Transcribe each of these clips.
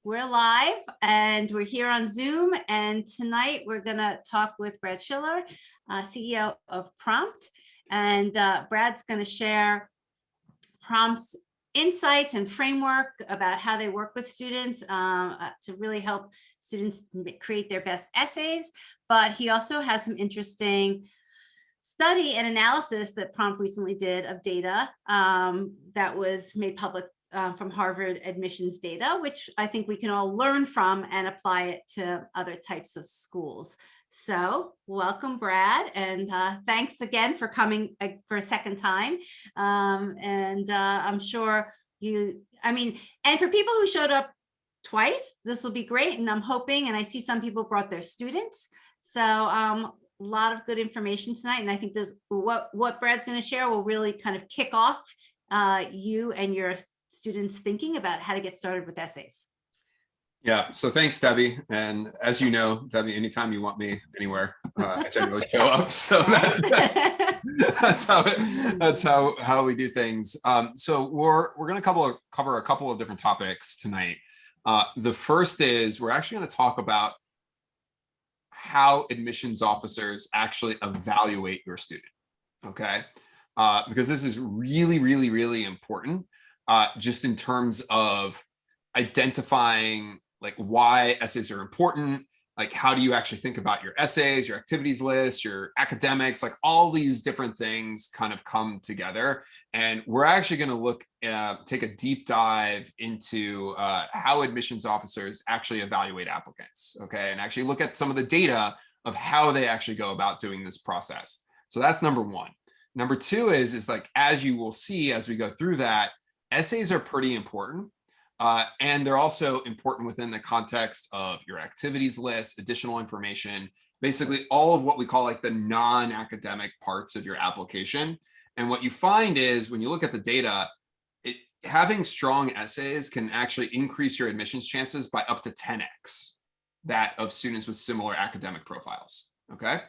We're live and we're here on Zoom, and tonight we're going to talk with Brad Schiller, CEO of Prompt, and Brad's going to share Prompt's insights and framework about how they work with students to really help students create their best essays. But he also has some interesting study and analysis that Prompt recently did of data that was made public from Harvard admissions data, which I think we can all learn from and apply it to other types of schools. So welcome, Brad, and thanks again for coming for a second time. I'm sure and for people who showed up twice, this will be great. And I'm hoping, and I see some people brought their students. So a lot of good information tonight. And I think what Brad's going to share will really kind of kick off you and your students thinking about how to get started with essays. Yeah, so thanks, Debbie. And as you know, Debbie, anytime you want me anywhere, I generally show up. So that's how we do things. So we're going to cover a couple of different topics tonight. The first is we're actually going to talk about how admissions officers actually evaluate your student. Okay, because this is really, really, really important. Just in terms of identifying like why essays are important, like how do you actually think about your essays, your activities list, your academics, like all these different things kind of come together. And we're actually going to take a deep dive into how admissions officers actually evaluate applicants, okay, and actually look at some of the data of how they actually go about doing this process. So that's number one. Number two is like, as you will see as we go through that, essays are pretty important, and they're also important within the context of your activities list, additional information, basically all of what we call like the non-academic parts of your application. And what you find is when you look at the data, having strong essays can actually increase your admissions chances by up to 10x that of students with similar academic profiles, okay?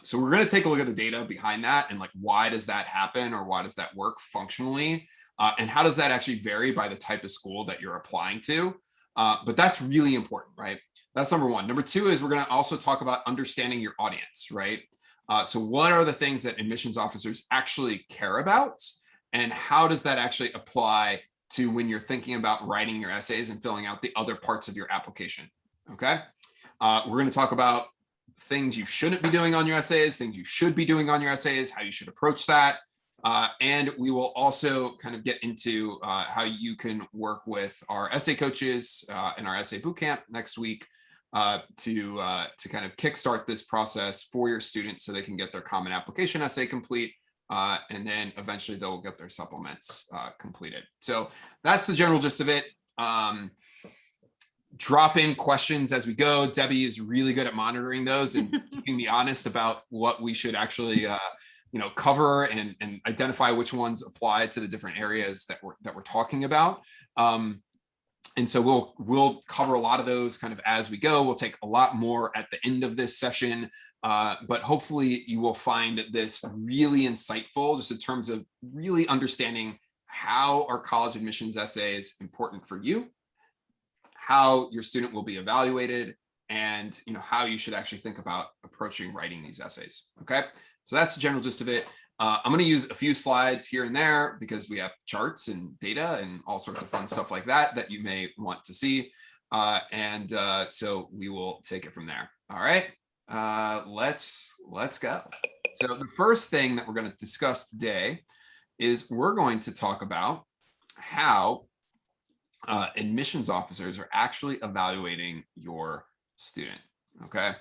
So we're going to take a look at the data behind that and like why does that happen or why does that work functionally? And how does that actually vary by the type of school that you're applying to? But that's really important, right? That's number one. Number two is we're going to also talk about understanding your audience, right? So what are the things that admissions officers actually care about? And how does that actually apply to when you're thinking about writing your essays and filling out the other parts of your application, okay? We're going to talk about things you shouldn't be doing on your essays, things you should be doing on your essays, how you should approach that. And we will also kind of get into how you can work with our essay coaches in our essay bootcamp next week to kind of kickstart this process for your students so they can get their common application essay complete. And then eventually they'll get their supplements completed. So that's the general gist of it. Drop in questions as we go. Debbie is really good at monitoring those and keeping me honest about what we should actually cover and identify which ones apply to the different areas that we're talking about. And so we'll cover a lot of those kind of as we go. We'll take a lot more at the end of this session, but hopefully you will find this really insightful just in terms of really understanding how are college admissions essays important for you, how your student will be evaluated, and how you should actually think about approaching writing these essays. Okay, so that's the general gist of it. I'm going to use a few slides here and there because we have charts and data and all sorts of fun stuff like that you may want to see. So we will take it from there. All right, let's go. So the first thing that we're going to discuss today is we're going to talk about how admissions officers are actually evaluating your student, okay?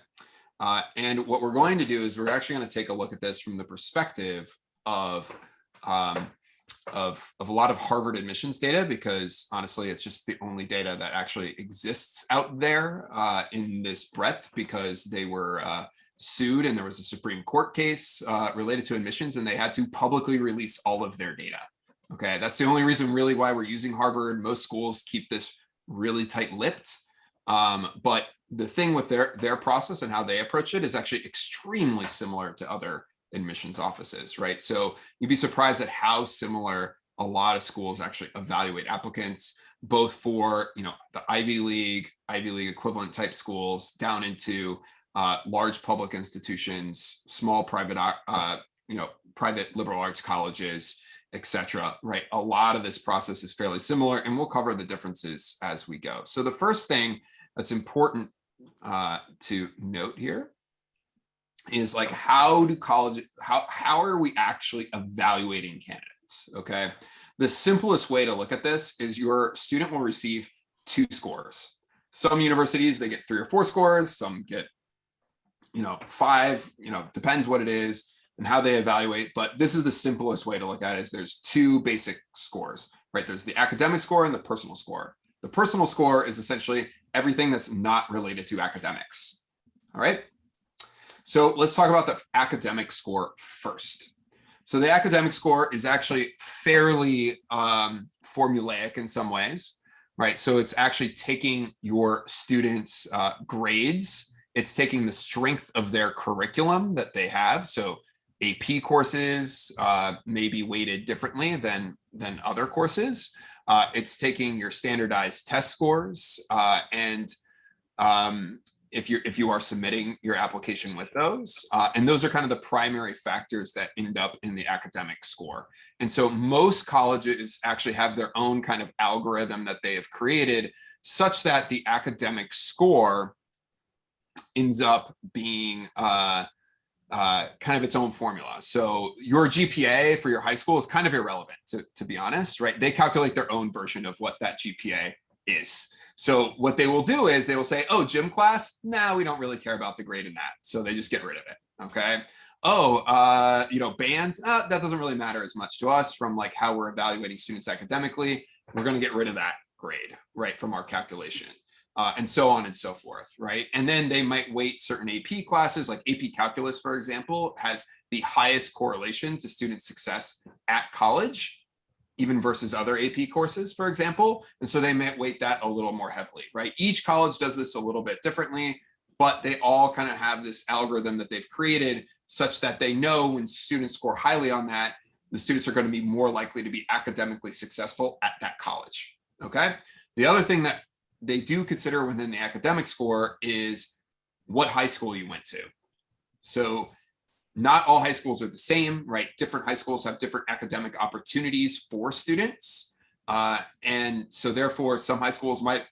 And what we're going to do is we're actually going to take a look at this from the perspective of a lot of Harvard admissions data, because honestly, it's just the only data that actually exists out there in this breadth, because they were sued and there was a Supreme Court case related to admissions and they had to publicly release all of their data. Okay, that's the only reason really why we're using Harvard. Most schools keep this really tight-lipped, but the thing with their process and how they approach it is actually extremely similar to other admissions offices, right? So you'd be surprised at how similar a lot of schools actually evaluate applicants. both for, the Ivy League equivalent type schools down into large public institutions, small private, private liberal arts colleges, etc. Right? A lot of this process is fairly similar, and we'll cover the differences as we go. So the first thing that's important to note here is like, how are we actually evaluating candidates? Okay. The simplest way to look at this is your student will receive 2 scores. Some universities, they get 3 or 4 scores, some get 5, depends what it is and how they evaluate. But this is the simplest way to look at it, is there's 2 basic scores, right? There's the academic score and the personal score. The personal score is essentially everything that's not related to academics. All right. So let's talk about the academic score first. So the academic score is actually fairly formulaic in some ways, right? So it's actually taking your students' grades. It's taking the strength of their curriculum that they have. So AP courses may be weighted differently than other courses. It's taking your standardized test scores and if you are submitting your application with those, and those are kind of the primary factors that end up in the academic score. And so most colleges actually have their own kind of algorithm that they have created, such that the academic score ends up being kind of its own formula. So your GPA for your high school is kind of irrelevant, to be honest, right? They calculate their own version of what that GPA is. So what they will do is they will say, oh, gym class, no, we don't really care about the grade in that. So they just get rid of it. Okay. Oh, band, that doesn't really matter as much to us from like how we're evaluating students academically. We're going to get rid of that grade, right, from our calculation. And so on and so forth, right? And then they might weight certain AP classes, like AP Calculus, for example, has the highest correlation to student success at college, even versus other AP courses, for example. And so they might weight that a little more heavily, right? Each college does this a little bit differently, but they all kind of have this algorithm that they've created such that they know when students score highly on that, the students are going to be more likely to be academically successful at that college, okay? The other thing that they do consider within the academic score is what high school you went to. So not all high schools are the same, right? Different high schools have different academic opportunities for students. And so therefore, some high schools might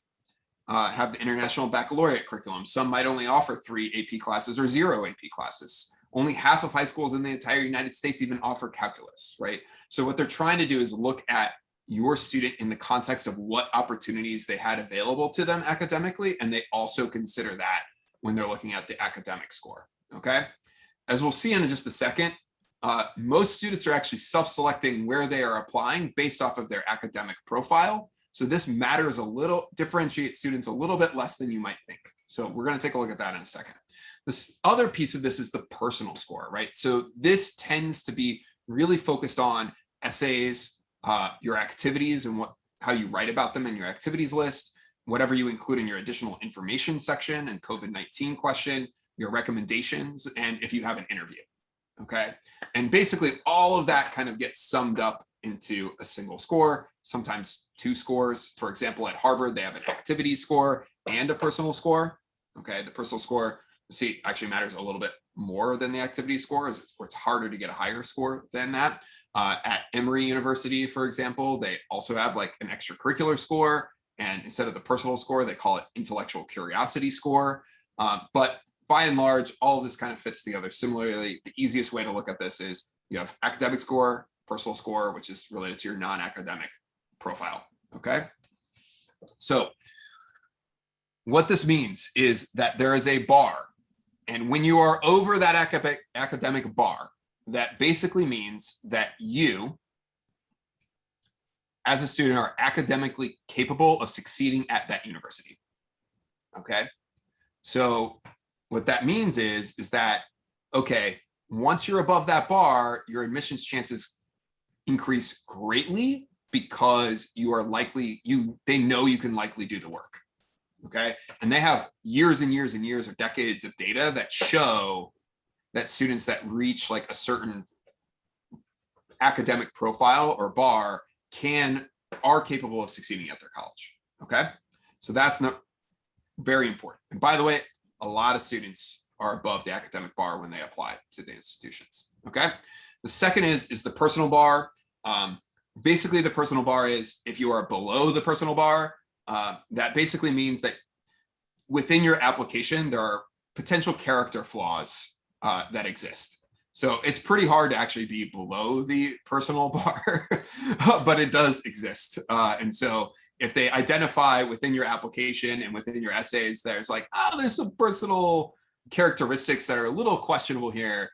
have the International Baccalaureate curriculum. Some might only offer 3 AP classes or 0 AP classes. Only half of high schools in the entire United States even offer calculus, right? So what they're trying to do is look at your student in the context of what opportunities they had available to them academically, and they also consider that when they're looking at the academic score, okay? As we'll see in just a second, most students are actually self-selecting where they are applying based off of their academic profile. So this matters a little, differentiates students a little bit less than you might think. So we're going to take a look at that in a second. This other piece of this is the personal score, right? So this tends to be really focused on essays, your activities and how you write about them in your activities list, whatever you include in your additional information section and COVID-19 question, your recommendations, and if you have an interview, okay? And basically all of that kind of gets summed up into a single score, sometimes 2 scores. For example, at Harvard, they have an activity score and a personal score, okay? The personal score, see, actually matters a little bit more than the activity score, or it's harder to get a higher score than that. At Emory University, for example, they also have like an extracurricular score, and instead of the personal score, they call it intellectual curiosity score. But by and large, all of this kind of fits together. Similarly, the easiest way to look at this is you have academic score, personal score, which is related to your non-academic profile, okay? So what this means is that there is a bar, and when you are over that academic bar, that basically means that you, as a student, are academically capable of succeeding at that university, okay? So what that means is that, okay, once you're above that bar, your admissions chances increase greatly because you are likely, they know you can likely do the work, okay? And they have years and years and years or decades of data that show that students that reach like a certain academic profile or bar can are capable of succeeding at their college. Okay, so that's not very important. And by the way, a lot of students are above the academic bar when they apply to the institutions. Okay, the second is the personal bar. Basically, the personal bar is if you are below the personal bar, that basically means that within your application, there are potential character flaws that exist. So it's pretty hard to actually be below the personal bar, but it does exist. And so if they identify within your application and within your essays, there's like, oh, there's some personal characteristics that are a little questionable here,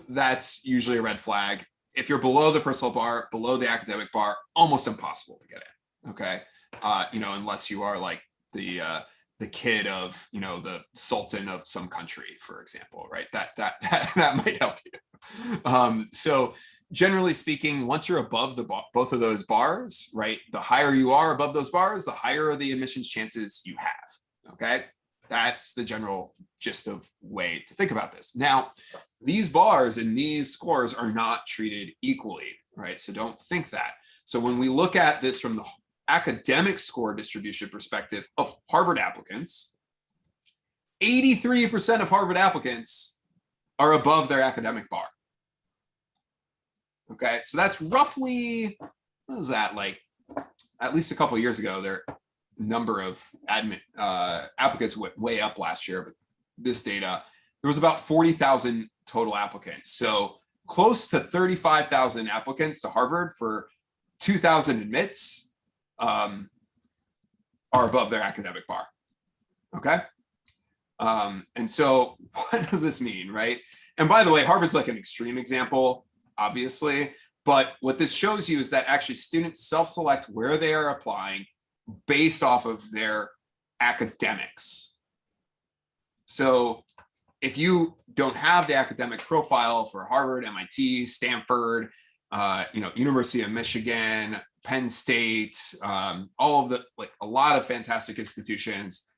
that's usually a red flag. If you're below the personal bar, below the academic bar, almost impossible to get in. Okay, unless you are like the kid of the sultan of some country, for example, right? That might help you. So generally speaking, once you're above both of those bars, right, the higher you are above those bars, the higher are the admissions chances you have. Okay, that's the general gist of way to think about this. Now, these bars and these scores are not treated equally, right? So don't think that. So when we look at this from the academic score distribution perspective of Harvard applicants, 83% of Harvard applicants are above their academic bar. Okay, so that's roughly, what was that, like at least a couple of years ago, their number of applicants went way up last year, but this data, there was about 40,000 total applicants. So close to 35,000 applicants to Harvard for 2,000 admits are above their academic bar. Okay. And so what does this mean, right? And by the way, Harvard's like an extreme example, obviously, but what this shows you is that actually students self-select where they are applying based off of their academics. So if you don't have the academic profile for Harvard, MIT, Stanford, University of Michigan, Penn State, all of a lot of fantastic institutions,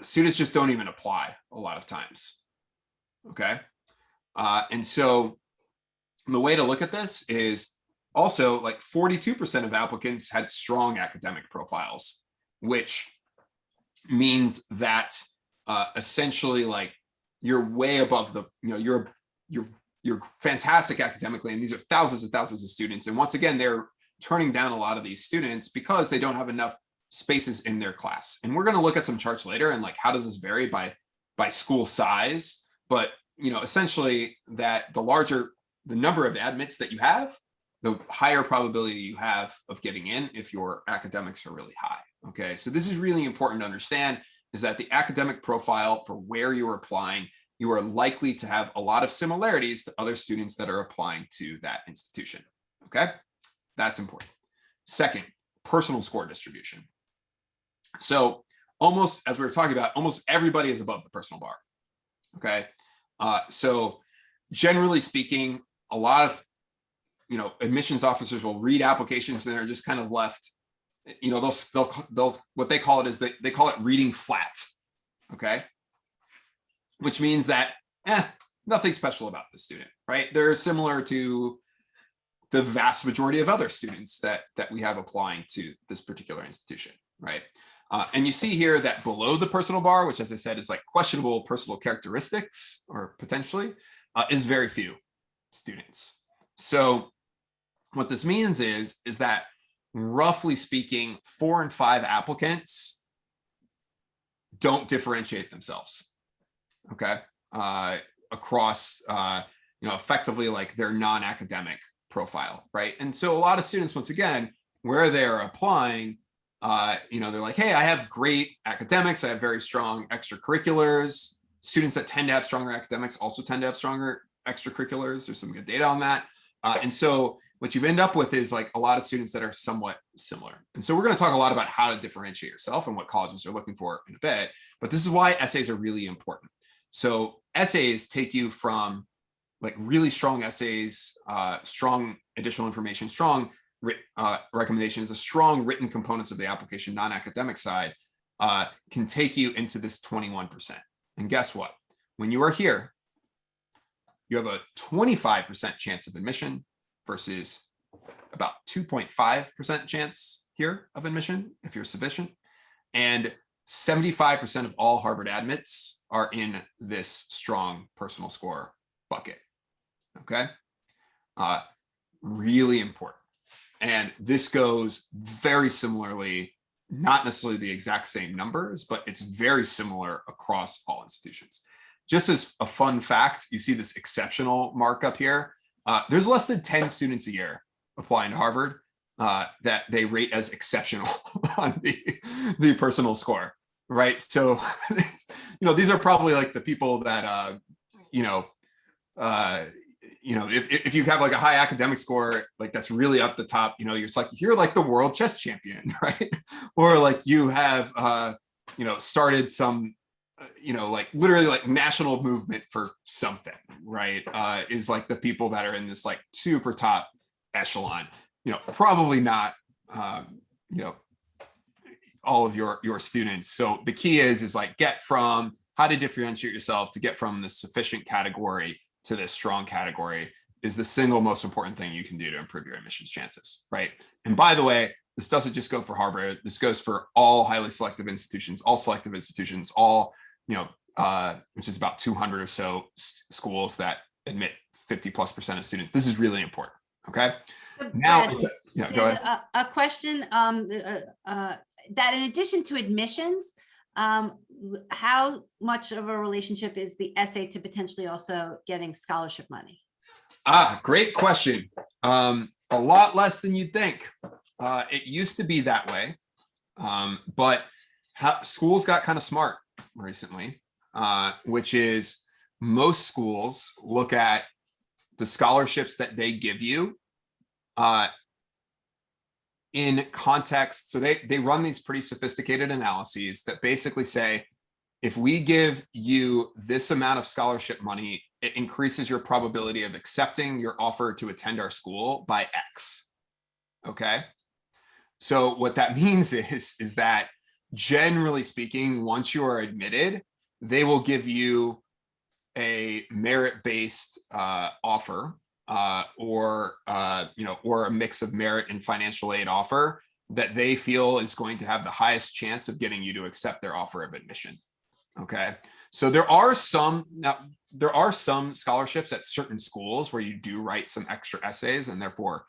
students just don't even apply a lot of times. Okay. And so the way to look at this is also like 42% of applicants had strong academic profiles, which means that essentially like you're way above the, you're fantastic academically, and these are thousands and thousands of students. And once again, they're turning down a lot of these students because they don't have enough spaces in their class. And we're going to look at some charts later and like how does this vary by school size, but essentially that the number of admits that you have, the higher probability you have of getting in if your academics are really high. Okay, so this is really important to understand, is that the academic profile for where you're applying, you are likely to have a lot of similarities to other students that are applying to that institution. Okay, that's important. Second, personal score distribution. So almost, as we were talking about, almost everybody is above the personal bar. Okay, so generally speaking, a lot of admissions officers will read applications and they're just kind of left, they'll what they call it is they call it reading flat. Okay, which means that nothing special about the student, right? They're similar to the vast majority of other students that we have applying to this particular institution, right? And you see here that below the personal bar, which as I said is like questionable personal characteristics or potentially, is very few students. So what this means is that roughly speaking, 4 and 5 applicants don't differentiate themselves, okay, across, effectively like their non-academic profile, right? And so a lot of students, once again, where they're applying, they're like, hey, I have great academics, I have very strong extracurriculars. Students that tend to have stronger academics also tend to have stronger extracurriculars. There's some good data on that. And so what you end up with is like a lot of students that are somewhat similar. And so we're going to talk a lot about how to differentiate yourself and what colleges are looking for in a bit, but this is why essays are really important. So essays take you from like really strong essays, strong additional information, strong recommendations, the strong written components of the application, non-academic side, can take you into this 21%. And guess what? When you are here, you have a 25% chance of admission versus about 2.5% chance here of admission if you're sufficient. And 75% of all Harvard admits are in this strong personal score bucket. Okay. Really important. And this goes very similarly, not necessarily the exact same numbers, but it's very similar across all institutions. Just as a fun fact, you see this exceptional markup here. There's less than 10 students a year applying to Harvard that they rate as exceptional on the personal score, right? So, these are probably like the people that, if you have like a high academic score, like that's really up the top, you're like the world chess champion, right? Or like you have, started some, like literally like national movement for something, right? Is like the people that are in this like super top echelon, probably not, all of your students. So the key is like get from how to differentiate yourself to get from the sufficient category to this strong category is the single most important thing you can do to improve your admissions chances, right? And by the way, this doesn't just go for Harvard. This goes for all highly selective institutions, all selective institutions, all, which is about 200 or so schools that admit 50+% of students. This is really important, okay? So Now, Brad, go ahead. a question that in addition to admissions, how much of a relationship is the essay to potentially also getting scholarship money? Great question. A lot less than you'd think. It used to be that way, but schools got kind of smart recently, which is most schools look at the scholarships that they give you in context. So they run these pretty sophisticated analyses that basically say, if we give you this amount of scholarship money, it increases your probability of accepting your offer to attend our school by X. Okay. So what that means is that generally speaking, once you are admitted, they will give you a merit-based offer or a mix of merit and financial aid offer that they feel is going to have the highest chance of getting you to accept their offer of admission. Okay. So there are some scholarships at certain schools where you do write some extra essays, and therefore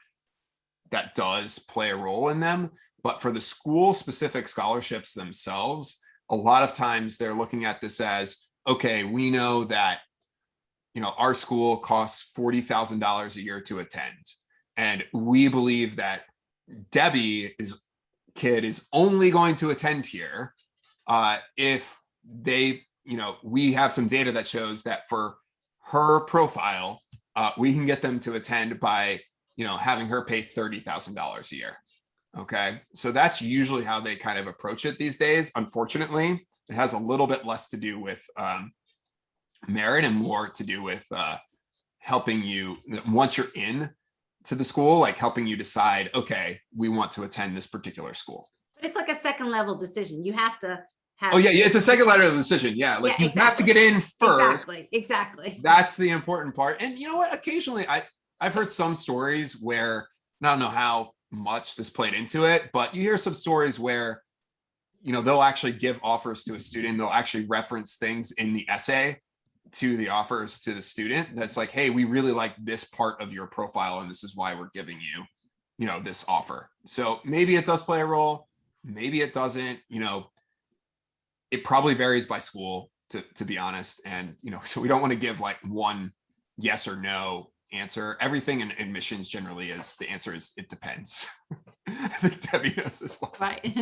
that does play a role in them. But for the school specific scholarships themselves, a lot of times they're looking at this as, okay, we know that, our school costs $40,000 a year to attend. And we believe that Debbie's kid is only going to attend here if they, we have some data that shows that for her profile, we can get them to attend by, having her pay $30,000 a year. Okay. So that's usually how they kind of approach it these days. Unfortunately, it has a little bit less to do with merit and more to do with helping you, once you're in to the school, like helping you decide, okay, we want to attend this particular school. But it's like a second level decision. You have to have. Oh yeah, it's a second level decision. Yeah, like you have to get in first. Exactly. That's the important part. And you know what? Occasionally, I've heard some stories where, I don't know how much this played into it, but you hear some stories where, they'll actually give offers to a student. They'll actually reference things in the essay to the offers to the student. That's like, hey, we really like this part of your profile, and this is why we're giving you, this offer. So maybe it does play a role. Maybe it doesn't. It probably varies by school, to be honest. And, so we don't want to give like one yes or no answer. Everything in admissions generally the answer is, it depends. I think Debbie knows this one. Right.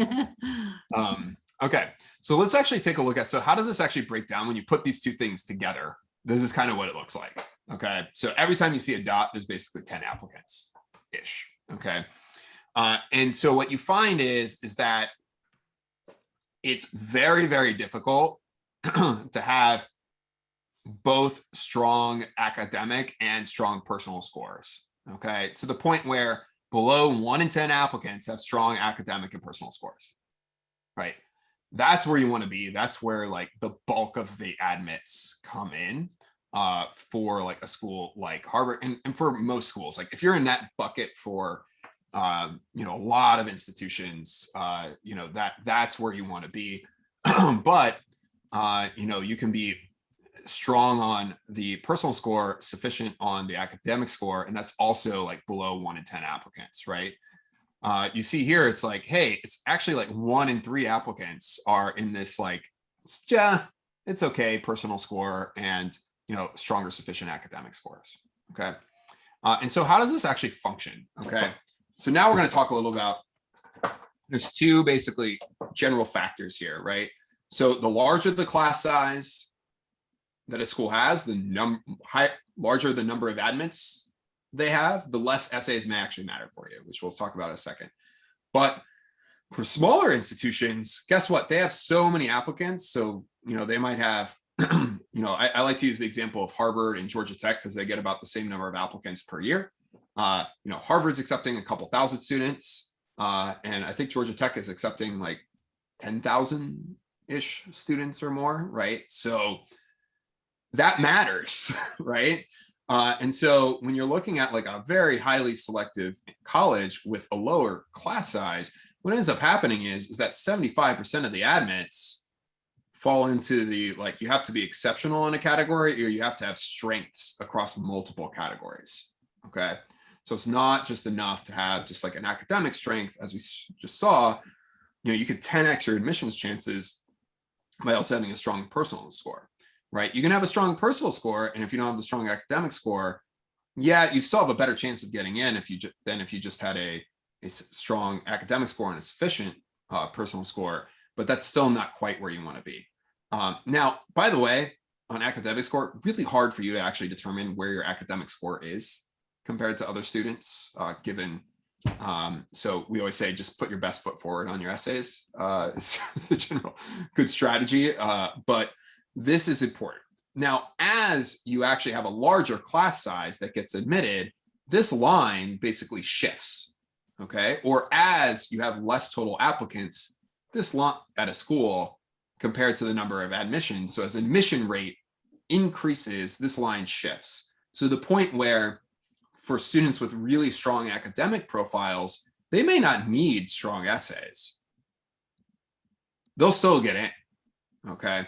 Okay. So let's actually take a look at, so how does this actually break down when you put these two things together? This is kind of what it looks like. Okay. So every time you see a dot, there's basically 10 applicants ish. Okay. And so what you find is that it's very, very difficult to have both strong academic and strong personal scores. Okay. To the point where below 1 in 10 applicants have strong academic and personal scores, right? That's where you want to be. That's where like the bulk of the admits come in. for like a school like Harvard, and for most schools. Like if you're in that bucket for a lot of institutions, that's where you want to be. But you can be strong on the personal score, sufficient on the academic score, and that's also like below 1 in 10 applicants, right? You see here, it's like, hey, it's actually like 1 in 3 applicants are in this like, it's okay personal score and stronger sufficient academic scores. Okay, and so how does this actually function? Okay, so now we're going to talk a little about. There's 2 basically general factors here, right? So the larger the class size that a school has, the larger the number of admits they have, the less essays may actually matter for you, which we'll talk about in a second. But for smaller institutions, guess what? They have so many applicants. So, they might have, I like to use the example of Harvard and Georgia Tech because they get about the same number of applicants per year. Harvard's accepting a couple thousand students. And I think Georgia Tech is accepting like 10,000-ish students or more, right? So that matters, right? And so when you're looking at like a very highly selective college with a lower class size, what ends up happening is that 75% of the admits fall into the, like, you have to be exceptional in a category or you have to have strengths across multiple categories. Okay. So it's not just enough to have just like an academic strength, as we just saw, you could 10x your admissions chances by also having a strong personal score, right? You can have a strong personal score, and if you don't have the strong academic score, yeah, you still have a better chance of getting in if you just had a strong academic score and a sufficient personal score, but that's still not quite where you want to be. Now, by the way, on academic score, really hard for you to actually determine where your academic score is compared to other students, given, so we always say, just put your best foot forward on your essays. It's a general good strategy, but this is important. Now, as you actually have a larger class size that gets admitted, this line basically shifts, okay? Or as you have less total applicants, this line at a school compared to the number of admissions, so as admission rate increases, this line shifts. So the point where for students with really strong academic profiles, they may not need strong essays. They'll still get in, okay?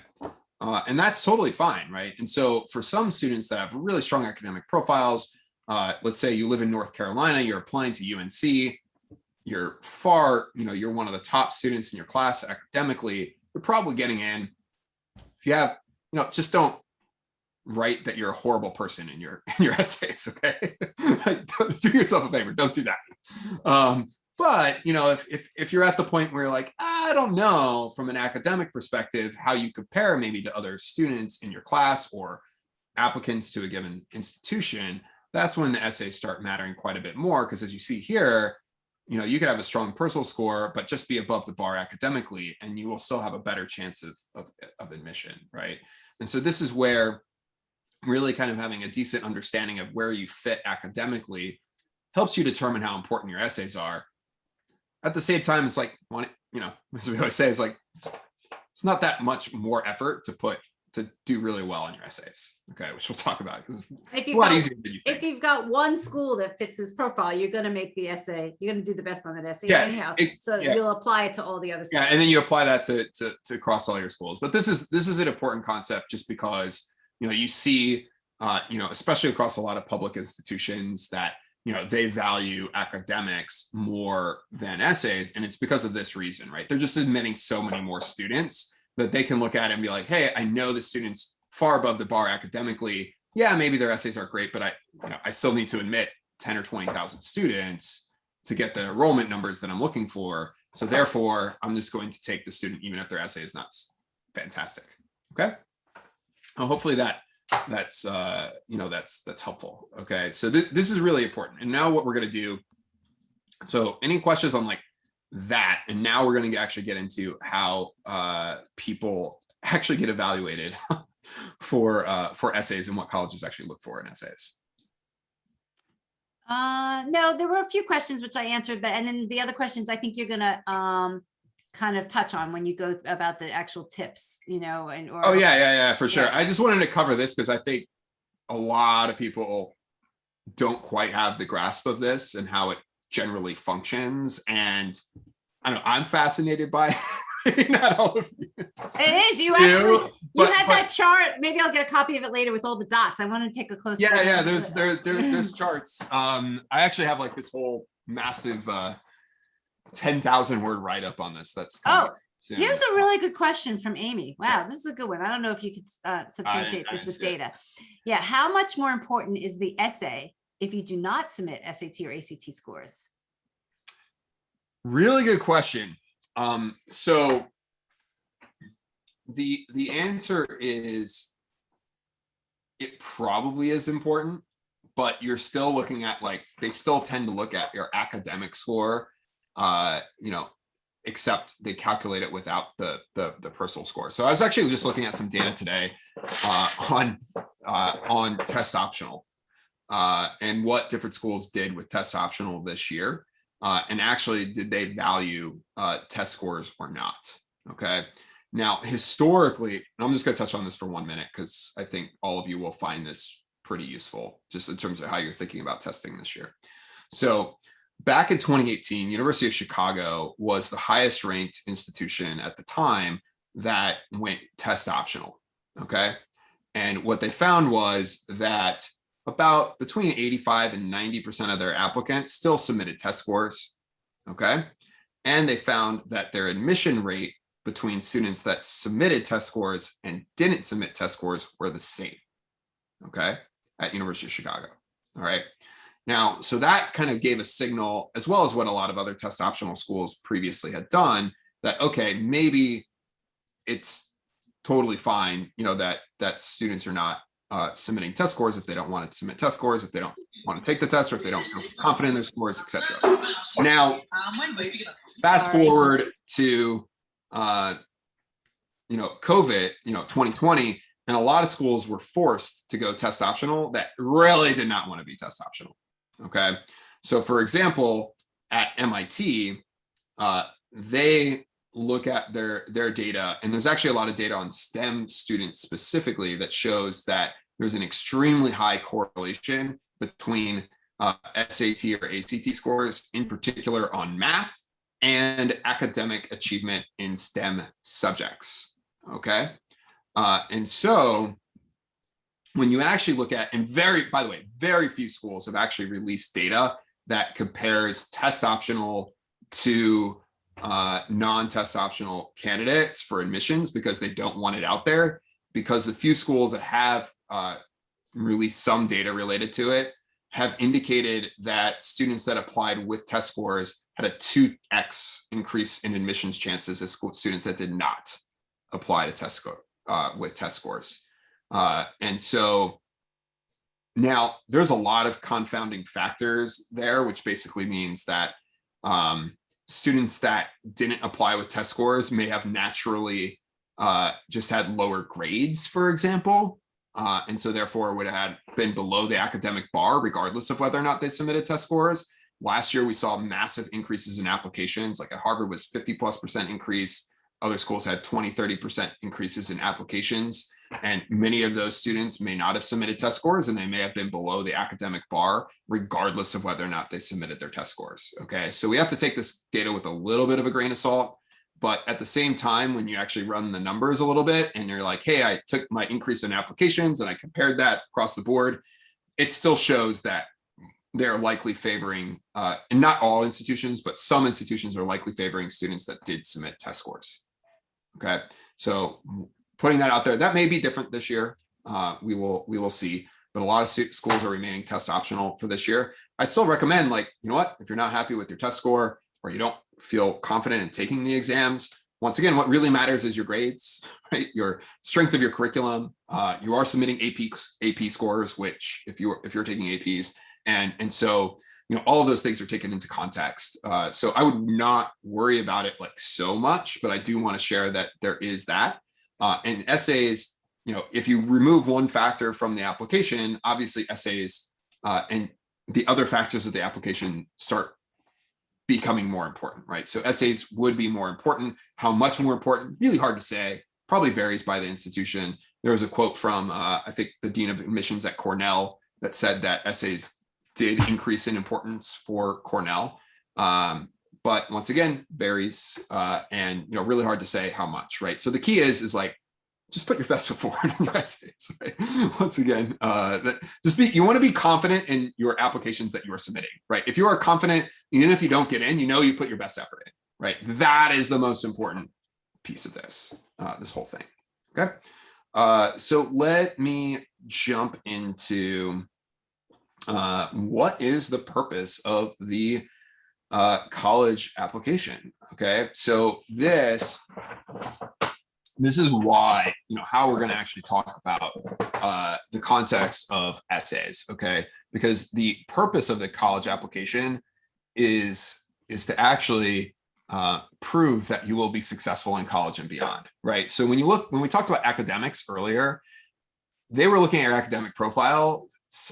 And that's totally fine, right? And so for some students that have really strong academic profiles, let's say you live in North Carolina, you're applying to UNC, you're you're one of the top students in your class academically, you're probably getting in. If you have, just don't write that you're a horrible person in your essays, okay? Do yourself a favor, don't do that. But if you're at the point where you're like, I don't know from an academic perspective how you compare maybe to other students in your class or applicants to a given institution, that's when the essays start mattering quite a bit more, because as you see here, you could have a strong personal score but just be above the bar academically, and you will still have a better chance of admission, right? And so this is where really kind of having a decent understanding of where you fit academically helps you determine how important your essays are. At the same time, it's like, as we always say, it's like, it's not that much more effort to do really well on your essays, okay, which we'll talk about, because it's a lot easier than you think. If you've got one school that fits his profile, you're going to make the essay, you're going to do the best on that essay anyhow. You'll apply it to all the other schools. Yeah, and then you apply that to across all your schools. But this is an important concept, just because you see especially across a lot of public institutions, that they value academics more than essays, and it's because of this reason, right? They're just admitting so many more students that they can look at it and be like, hey, I know the student's far above the bar academically. Yeah, maybe their essays aren't great, but I still need to admit 10 or 20,000 students to get the enrollment numbers that I'm looking for. So therefore, I'm just going to take the student even if their essay is not fantastic. Okay. Hopefully that's helpful. Okay, so this is really important. And now what we're going to do, so any questions on like that, and now we're going to actually get into how people actually get evaluated for essays and what colleges actually look for in essays. No, there were a few questions which I answered, and then the other questions I think you're gonna kind of touch on when you go about the actual tips, oh yeah, for sure. I just wanted to cover this because I think a lot of people don't quite have the grasp of this and how it generally functions. And I don't know, I'm fascinated by it. Not all of you. It is. You had that chart. Maybe I'll get a copy of it later with all the dots. I want to take a close look. Yeah, there's charts. I actually have like this whole massive 10,000 word write-up on this. That's here's a really good question from Amy. Wow, this is a good one. I don't know if you could substantiate this with data. Yeah, how much more important is the essay if you do not submit SAT or ACT scores? Really good question. So the answer is it probably is important, but you're still looking at, like, they still tend to look at your academic score, except they calculate it without the personal score. So I was actually just looking at some data today on test optional and what different schools did with test optional this year. And actually, did they value test scores or not? Okay. Now, historically, and I'm just going to touch on this for 1 minute because I think all of you will find this pretty useful just in terms of how you're thinking about testing this year. So back in 2018, University of Chicago was the highest ranked institution at the time that went test optional. Okay. And what they found was that about between 85 and 90% of their applicants still submitted test scores. Okay. And they found that their admission rate between students that submitted test scores and didn't submit test scores were the same. Okay. At University of Chicago. All right. Now, so that kind of gave a signal, as well as what a lot of other test optional schools previously had done, that, okay, maybe it's totally fine, that students are not submitting test scores if they don't want to submit test scores, if they don't want to take the test, or if they don't feel confident in their scores, etc. Now, fast forward to COVID, 2020, and a lot of schools were forced to go test optional that really did not want to be test optional. Okay, so for example, at MIT, they look at their data, and there's actually a lot of data on STEM students specifically that shows that there's an extremely high correlation between SAT or ACT scores, in particular on math and academic achievement in STEM subjects. Okay, and so when you actually look at, and by the way, very few schools have actually released data that compares test optional to non-test optional candidates for admissions, because they don't want it out there, because the few schools that have released some data related to it have indicated that students that applied with test scores had a 2x increase in admissions chances as students that did not apply to test score with test scores. And so now there's a lot of confounding factors there, which basically means that students that didn't apply with test scores may have naturally just had lower grades, for example. And so therefore would have been below the academic bar, regardless of whether or not they submitted test scores. Last year, we saw massive increases in applications. Like at Harvard was 50+% increase. Other schools had 20-30% increases in applications. And many of those students may not have submitted test scores, and they may have been below the academic bar, regardless of whether or not they submitted their test scores. Okay, so we have to take this data with a little bit of a grain of salt. But at the same time, when you actually run the numbers a little bit and you're like, hey, I took my increase in applications and I compared that across the board, it still shows that they're likely favoring, and not all institutions, but some institutions are likely favoring students that did submit test scores. Okay, so putting that out there, that may be different this year. We will see, but a lot of schools are remaining test optional for this year. I still recommend, like, you know what, if you're not happy with your test score or you don't feel confident in taking the exams, once again, what really matters is your grades, right? Your strength of your curriculum. You are submitting AP scores, which if you're taking APs, and so all of those things are taken into context. So I would not worry about it like so much, but I do want to share that there is that. And essays, if you remove one factor from the application, obviously essays and the other factors of the application start becoming more important, right? So essays would be more important. How much more important? Really hard to say. probably varies by the institution. There was a quote from, I think, the Dean of Admissions at Cornell that said that essays did increase in importance for Cornell. But once again, varies, and really hard to say how much, right? So the key is like, just put your best foot forward in your essays, right? Once again, you want to be confident in your applications that you are submitting, right? If you are confident, even if you don't get in, you put your best effort in, right? That is the most important piece of this whole thing, okay? So let me jump into what is the purpose of the college application, okay? So this is why, how we're going to actually talk about the context of essays, okay? Because the purpose of the college application is to actually prove that you will be successful in college and beyond, right? So when we talked about academics earlier, they were looking at your academic profile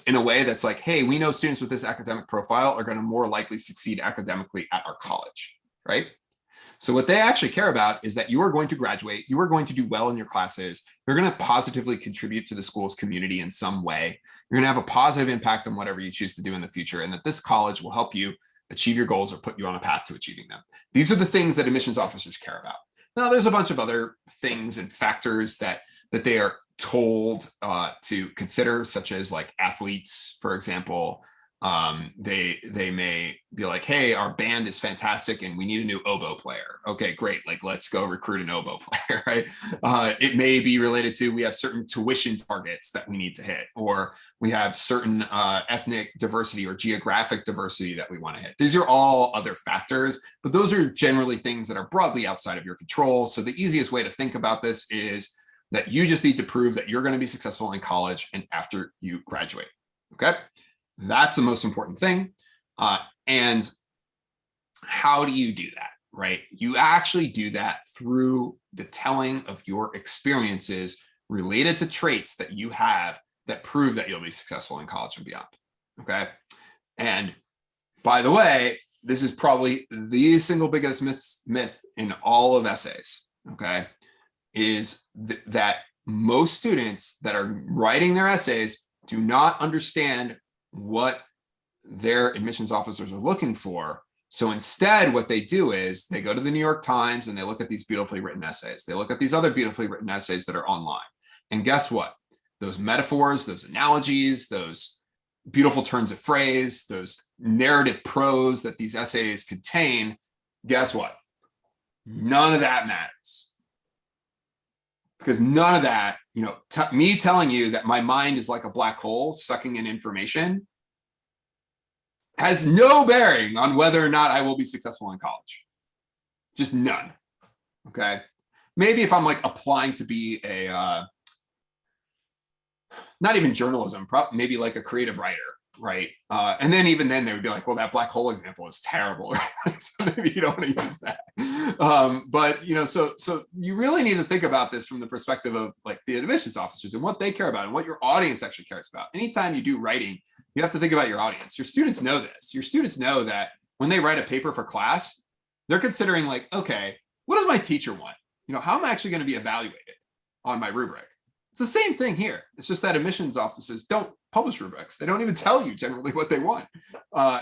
in a way that's like, hey, we know students with this academic profile are going to more likely succeed academically at our college, right? So what they actually care about is that you are going to graduate, you are going to do well in your classes, you're going to positively contribute to the school's community in some way, you're going to have a positive impact on whatever you choose to do in the future, and that this college will help you achieve your goals or put you on a path to achieving them. These are the things that admissions officers care about. Now, there's a bunch of other things and factors that they are told to consider, such as like athletes, for example. They may be like, hey, our band is fantastic and we need a new oboe player. Okay, great. Like, let's go recruit an oboe player, right? It may be related to, we have certain tuition targets that we need to hit, or we have certain ethnic diversity or geographic diversity that we want to hit. These are all other factors, but those are generally things that are broadly outside of your control. So the easiest way to think about this is that you just need to prove that you're going to be successful in college and after you graduate, okay? That's the most important thing. And how do you do that, right? You actually do that through the telling of your experiences related to traits that you have that prove that you'll be successful in college and beyond, okay? And by the way, this is probably the single biggest myth in all of essays, okay? Is that most students that are writing their essays do not understand what their admissions officers are looking for. So instead, what they do is they go to the New York Times and they look at these beautifully written essays. They look at these other beautifully written essays that are online. And guess what? Those metaphors, those analogies, those beautiful turns of phrase, those narrative prose that these essays contain, guess what? None of that matters. Because none of that, me telling you that my mind is like a black hole sucking in information has no bearing on whether or not I will be successful in college. Just none. Okay. Maybe if I'm like applying to be a, not even journalism, maybe like a creative writer, right? And then even then they would be like, well, that black hole example is terrible. Right? So maybe you don't want to use that. But so you really need to think about this from the perspective of like the admissions officers and what they care about and what your audience actually cares about. Anytime you do writing, you have to think about your audience. Your students know this. Your students know that when they write a paper for class, they're considering like, okay, what does my teacher want? How am I actually going to be evaluated on my rubric? It's the same thing here. It's just that admissions offices don't publish rubrics. They don't even tell you generally what they want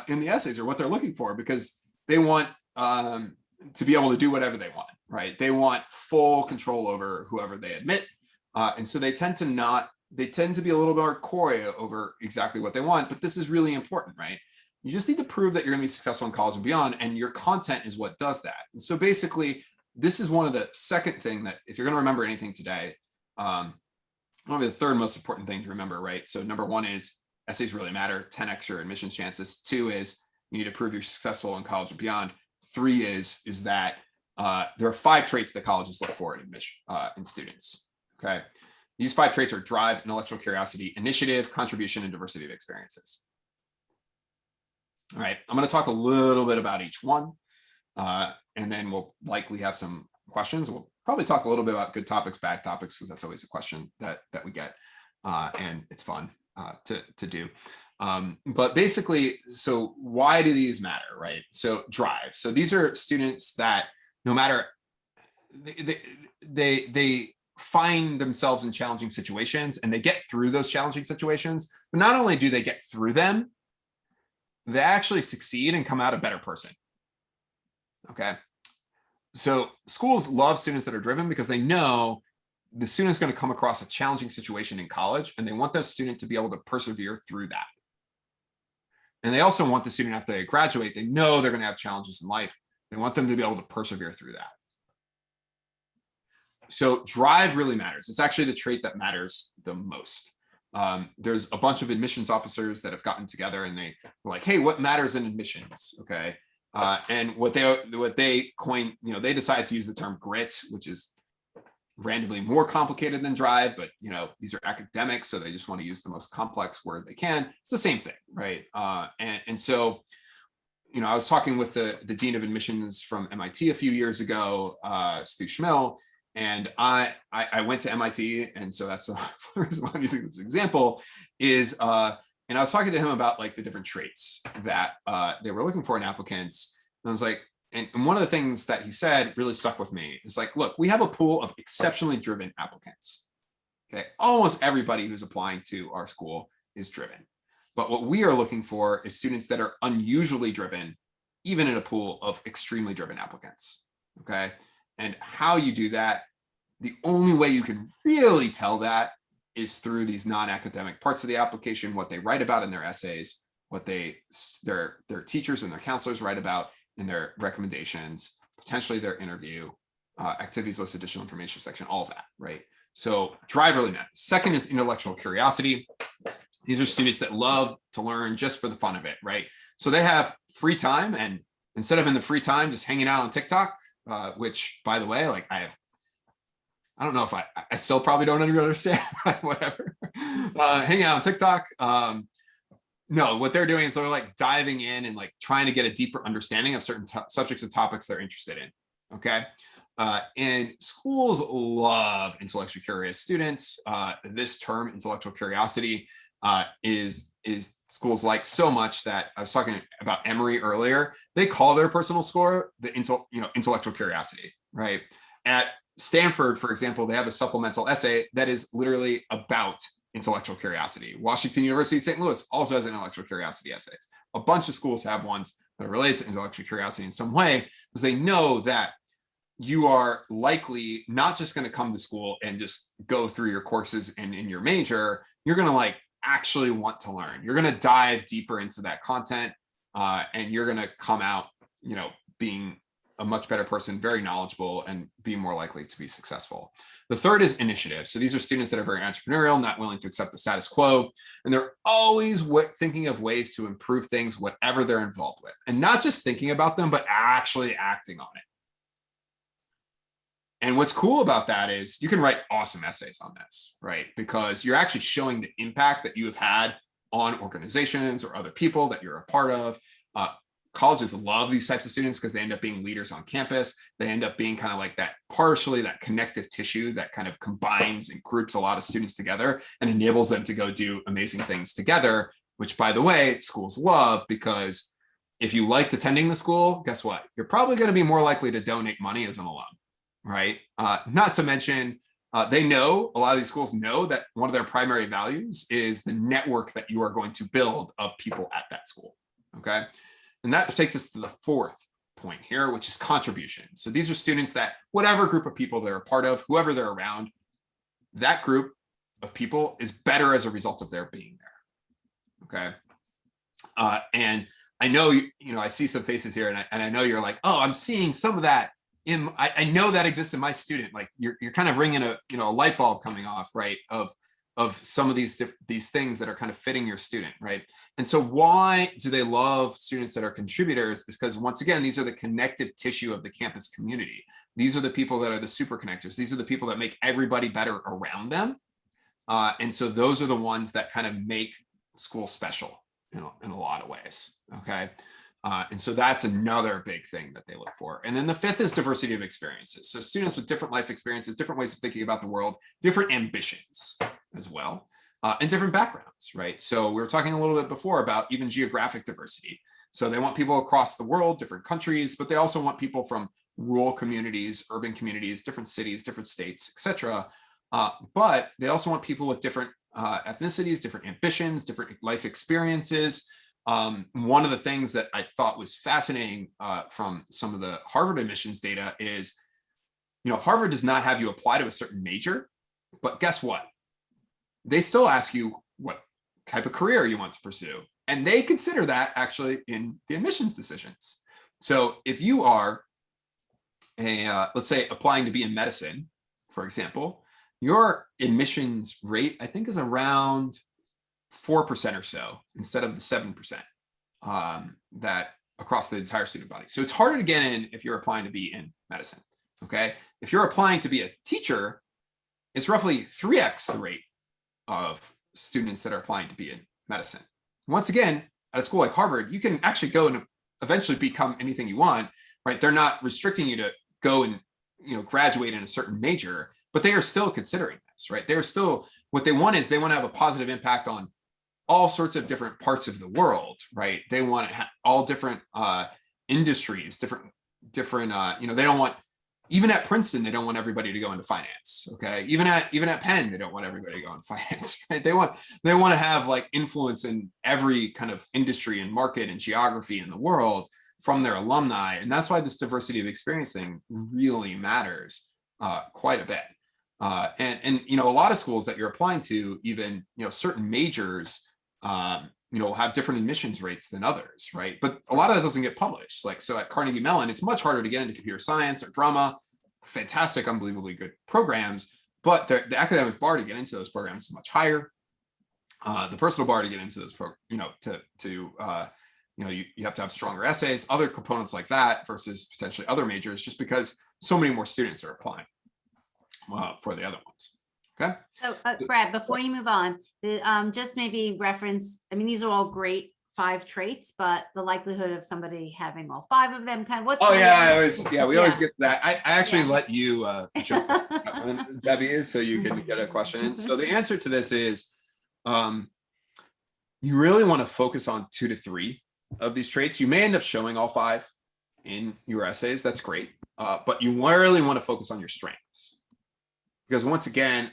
in the essays or what they're looking for, because they want to be able to do whatever they want, right? They want full control over whoever they admit. And so they tend to be a little more coy over exactly what they want, but this is really important, right? You just need to prove that you're going to be successful in college and beyond, and your content is what does that. And so basically, this is one of the second thing that if you're going to remember anything today, probably the third most important thing to remember, right? So number one is essays really matter, 10x your admissions chances. 2 is you need to prove you're successful in college and beyond. 3 is that there are 5 traits that colleges look for in students, okay? These 5 traits are drive, intellectual curiosity, initiative, contribution, and diversity of experiences. All right, I'm going to talk a little bit about each one, and then we'll likely have some questions. We'll probably talk a little bit about good topics, bad topics, because that's always a question that we get, and it's fun to do. But basically, so why do these matter, right? So drive. So these are students that no matter they find themselves in challenging situations and they get through those challenging situations, but not only do they get through them, they actually succeed and come out a better person. Okay. So schools love students that are driven because they know the student's going to come across a challenging situation in college, and they want that student to be able to persevere through that. And they also want the student, after they graduate, they know they're going to have challenges in life. They want them to be able to persevere through that. So drive really matters. It's actually the trait that matters the most. There's a bunch of admissions officers that have gotten together and they were like, hey, what matters in admissions? Okay. And what they coined, they decided to use the term grit, which is randomly more complicated than drive, but these are academics, so they just want to use the most complex word they can. It's the same thing, right? And so, I was talking with the dean of admissions from MIT a few years ago, Stu Schmill, and I went to MIT, and so that's the reason why I'm using this example is, and I was talking to him about like the different traits that they were looking for in applicants, and I was like, and one of the things that he said really stuck with me. It's like, look, we have a pool of exceptionally driven applicants. Okay, almost everybody who's applying to our school is driven. But what we are looking for is students that are unusually driven, even in a pool of extremely driven applicants. Okay, and how you do that, the only way you can really tell that is through these non-academic parts of the application, what they write about in their essays, what their teachers and their counselors write about in their recommendations, potentially their interview, activities list, additional information section, all of that, right? So drive really matters. Second is intellectual curiosity. These are students that love to learn just for the fun of it, right? So they have free time, and instead of in the free time just hanging out on TikTok, which, by the way, like I don't know if I still probably don't understand, whatever. Hanging out on TikTok. No, what they're doing is they're like diving in and like trying to get a deeper understanding of certain subjects and topics they're interested in. Okay. And schools love intellectually curious students. This term, intellectual curiosity, is schools like so much that I was talking about Emory earlier. They call their personal score the intellectual curiosity, right? At Stanford, for example, they have a supplemental essay that is literally about intellectual curiosity. Washington University, St. Louis also has intellectual curiosity essays. A bunch of schools have ones that are related to intellectual curiosity in some way, because they know that you are likely not just going to come to school and just go through your courses and in your major. You're going to like actually want to learn. You're going to dive deeper into that content, and you're going to come out, being a much better person, very knowledgeable, and be more likely to be successful. The third is initiative. So these are students that are very entrepreneurial, not willing to accept the status quo, and they're always thinking of ways to improve things, whatever they're involved with, and not just thinking about them, but actually acting on it. And what's cool about that is you can write awesome essays on this, right? Because you're actually showing the impact that you have had on organizations or other people that you're a part of. Colleges love these types of students because they end up being leaders on campus. They end up being kind of like that connective tissue that kind of combines and groups a lot of students together and enables them to go do amazing things together, which, by the way, schools love, because if you liked attending the school, guess what? You're probably going to be more likely to donate money as an alum, right? Not to mention, a lot of these schools know that one of their primary values is the network that you are going to build of people at that school, okay? And that takes us to the fourth point here, which is contribution. So these are students that whatever group of people they're a part of, whoever they're around, that group of people is better as a result of their being there, okay? And I know, I see some faces here, and I know you're like, oh, I'm seeing some of that I know that exists in my student. Like you're kind of ringing a light bulb coming off, right? Of some of these things that are kind of fitting your student, right? And so why do they love students that are contributors? Is because, once again, these are the connective tissue of the campus community. These are the people that are the super connectors. These are the people that make everybody better around them. And so those are the ones that kind of make school special in a lot of ways, okay? And so that's another big thing that they look for. And then the fifth is diversity of experiences. So students with different life experiences, different ways of thinking about the world, different ambitions as well, and different backgrounds, right? So we were talking a little bit before about even geographic diversity. So they want people across the world, different countries, but they also want people from rural communities, urban communities, different cities, different states, etc. But they also want people with different ethnicities, different ambitions, different life experiences. One of the things that I thought was fascinating from some of the Harvard admissions data is, Harvard does not have you apply to a certain major, but guess what? They still ask you what type of career you want to pursue. And they consider that actually in the admissions decisions. So if you are let's say applying to be in medicine, for example, your admissions rate, I think, is around 4% or so instead of the 7% that across the entire student body. So it's harder to get in if you're applying to be in medicine. Okay. If you're applying to be a teacher, it's roughly 3x the rate of students that are applying to be in medicine. Once again, at a school like Harvard, you can actually go and eventually become anything you want, right? They're not restricting you to go and, graduate in a certain major, but they are still considering this, right? They're still, what they want is they want to have a positive impact on all sorts of different parts of the world, right? They want to have all different industries, different, they don't want, even at Princeton, they don't want everybody to go into finance. Okay. Even at Penn, they don't want everybody to go into finance. Right? They want to have like influence in every kind of industry and market and geography in the world from their alumni. And that's why this diversity of experience thing really matters quite a bit. And a lot of schools that you're applying to, even, certain majors, will have different admissions rates than others, right? But a lot of that doesn't get published. Like, so at Carnegie Mellon, it's much harder to get into computer science or drama, fantastic, unbelievably good programs, but the academic bar to get into those programs is much higher. The personal bar to get into those programs, you have to have stronger essays, other components like that versus potentially other majors, just because so many more students are applying for the other ones. Okay. So Brad, before you move on, just maybe reference, these are all great 5 traits, but the likelihood of somebody having all 5 of them, kind of what's. Oh yeah, we always get that. I actually let you jump in, Debbie, so you can get a question in. So the answer to this is, you really want to focus on 2 to 3 of these traits. You may end up showing all 5 in your essays. That's great. But you really want to focus on your strengths. Because once again,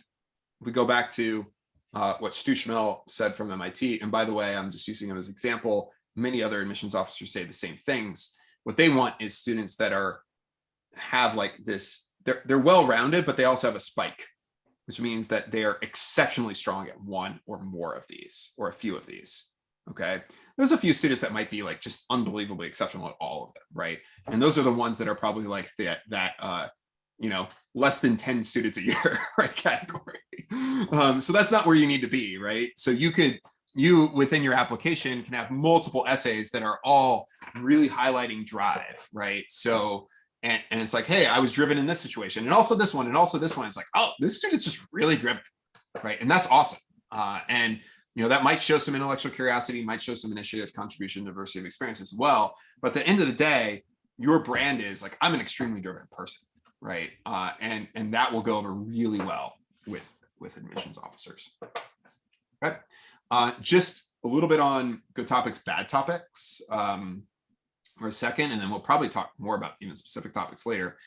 we go back to what Stu Schmel said from MIT. And by the way, I'm just using him as an example. Many other admissions officers say the same things. What they want is students that have like this, they're well-rounded, but they also have a spike, which means that they are exceptionally strong at one or more of these, or a few of these. Okay. There's a few students that might be like just unbelievably exceptional at all of them, right? And those are the ones that are probably like that less than 10 students a year, right, category. So that's not where you need to be, right? So you within your application can have multiple essays that are all really highlighting drive, right? So, and it's like, hey, I was driven in this situation, and also this one, and also this one. It's like, oh, this student's just really driven, right? And that's awesome. And that might show some intellectual curiosity, might show some initiative, contribution, diversity of experience as well. But at the end of the day, your brand is like, I'm an extremely driven person, right? And that will go over really well with admissions officers. Okay. Just a little bit on good topics, bad topics for a second, and then we'll probably talk more about even specific topics later.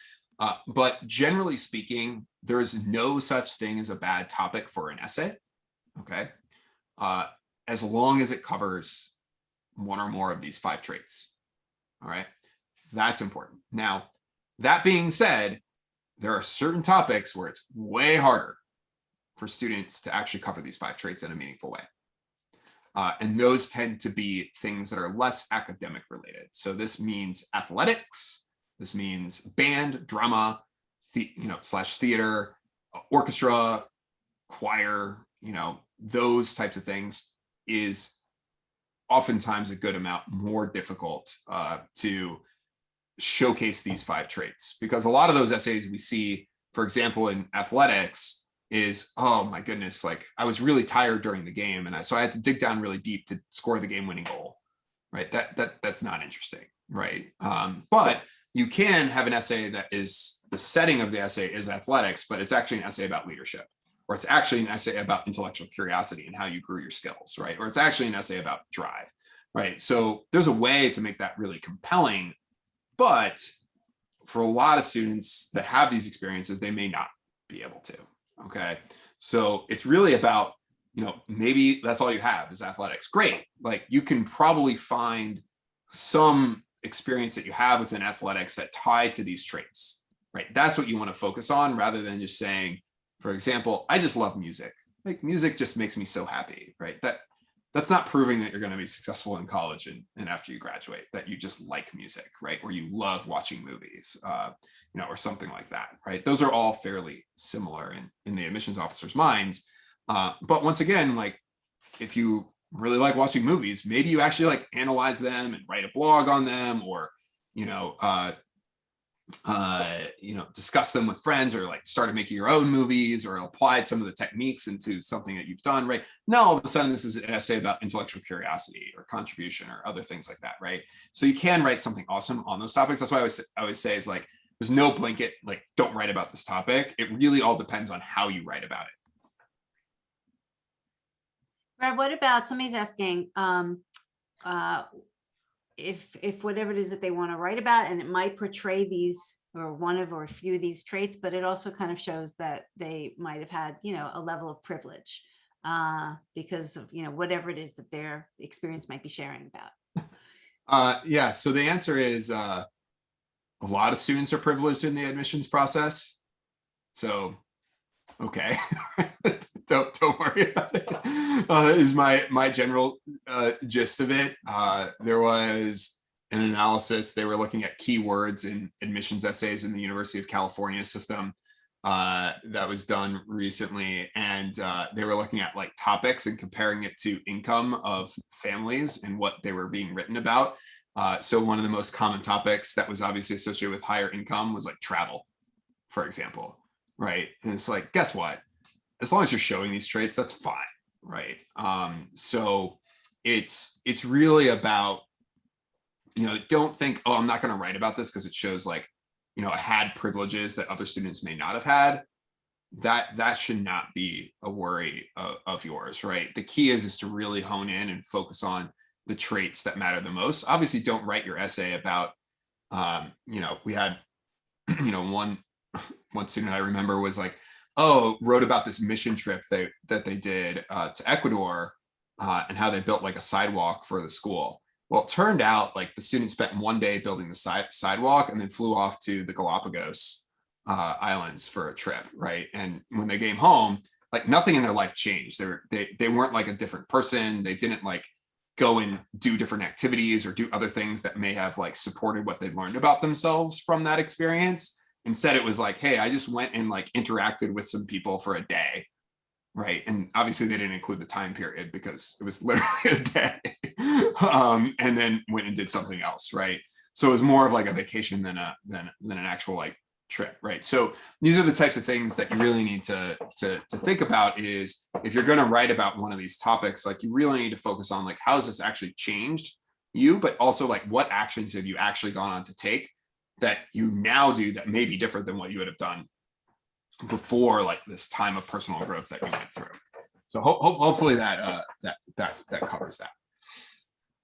But generally speaking, there is no such thing as a bad topic for an essay. Okay. As long as it covers one or more of these 5 traits. All right. That's important. Now, that being said, there are certain topics where it's way harder for students to actually cover these 5 traits in a meaningful way. And those tend to be things that are less academic related. So this means athletics, this means band, drama, / theater, orchestra, choir, those types of things is oftentimes a good amount more difficult to showcase these 5 traits, because a lot of those essays we see, for example, in athletics is, oh my goodness, like I was really tired during the game, and so I had to dig down really deep to score the game-winning goal, right? That's not interesting, right? But you can have an essay that is, the setting of the essay is athletics, but it's actually an essay about leadership, or it's actually an essay about intellectual curiosity and how you grew your skills, right? Or it's actually an essay about drive, right? So there's a way to make that really compelling. But for a lot of students that have these experiences, they may not be able to. Okay. So it's really about, maybe that's all you have is athletics. Great. Like you can probably find some experience that you have within athletics that tie to these traits, right? That's what you want to focus on rather than just saying, for example, I just love music. Like music just makes me so happy, right? That's not proving that you're going to be successful in college and after you graduate, that you just like music, right? Or you love watching movies, or something like that, right? Those are all fairly similar in the admissions officer's minds. But once again, like if you really like watching movies, maybe you actually like analyze them and write a blog on them, or you know, uh, discuss them with friends, or like started making your own movies, or applied some of the techniques into something that you've done, right? Now all of a sudden this is an essay about intellectual curiosity or contribution or other things like that, right? So you can write something awesome on those topics. That's why I always say is like there's no blanket like don't write about this topic. It really all depends on how you write about it. Brad, what about somebody's asking, if whatever it is that they want to write about, and it might portray these or one of or a few of these traits, but it also kind of shows that they might have had, a level of privilege because of, whatever it is that their experience might be sharing about. Yeah, so the answer is a lot of students are privileged in the admissions process. So, okay, don't worry about it. Is my general gist of it. There was an analysis. They were looking at keywords in admissions essays in the University of California system that was done recently, and they were looking at like topics and comparing it to income of families and what they were being written about. So one of the most common topics that was obviously associated with higher income was like travel, for example, right? And it's like, guess what? As long as you're showing these traits, that's fine, right? So it's really about, don't think, oh, I'm not going to write about this because it shows like, I had privileges that other students may not have had. That should not be a worry of yours, right? The key is to really hone in and focus on the traits that matter the most. Obviously, don't write your essay about, we had, one student I remember was like, wrote about this mission trip that they did to Ecuador and how they built like a sidewalk for the school. Well, it turned out like the students spent one day building the sidewalk and then flew off to the Galapagos Islands for a trip, right? And when they came home, like nothing in their life changed. They weren't like a different person. They didn't like go and do different activities or do other things that may have like supported what they learned about themselves from that experience. Instead, it was like, hey, I just went and like interacted with some people for a day, right? And obviously they didn't include the time period because it was literally a day. And then went and did something else, right? So it was more of like a vacation than an actual like trip, right? So these are the types of things that you really need to think about. Is if you're going to write about one of these topics, like you really need to focus on like how has this actually changed you, but also like what actions have you actually gone on to take that you now do that may be different than what you would have done before, like this time of personal growth that you went through. So hopefully that covers that.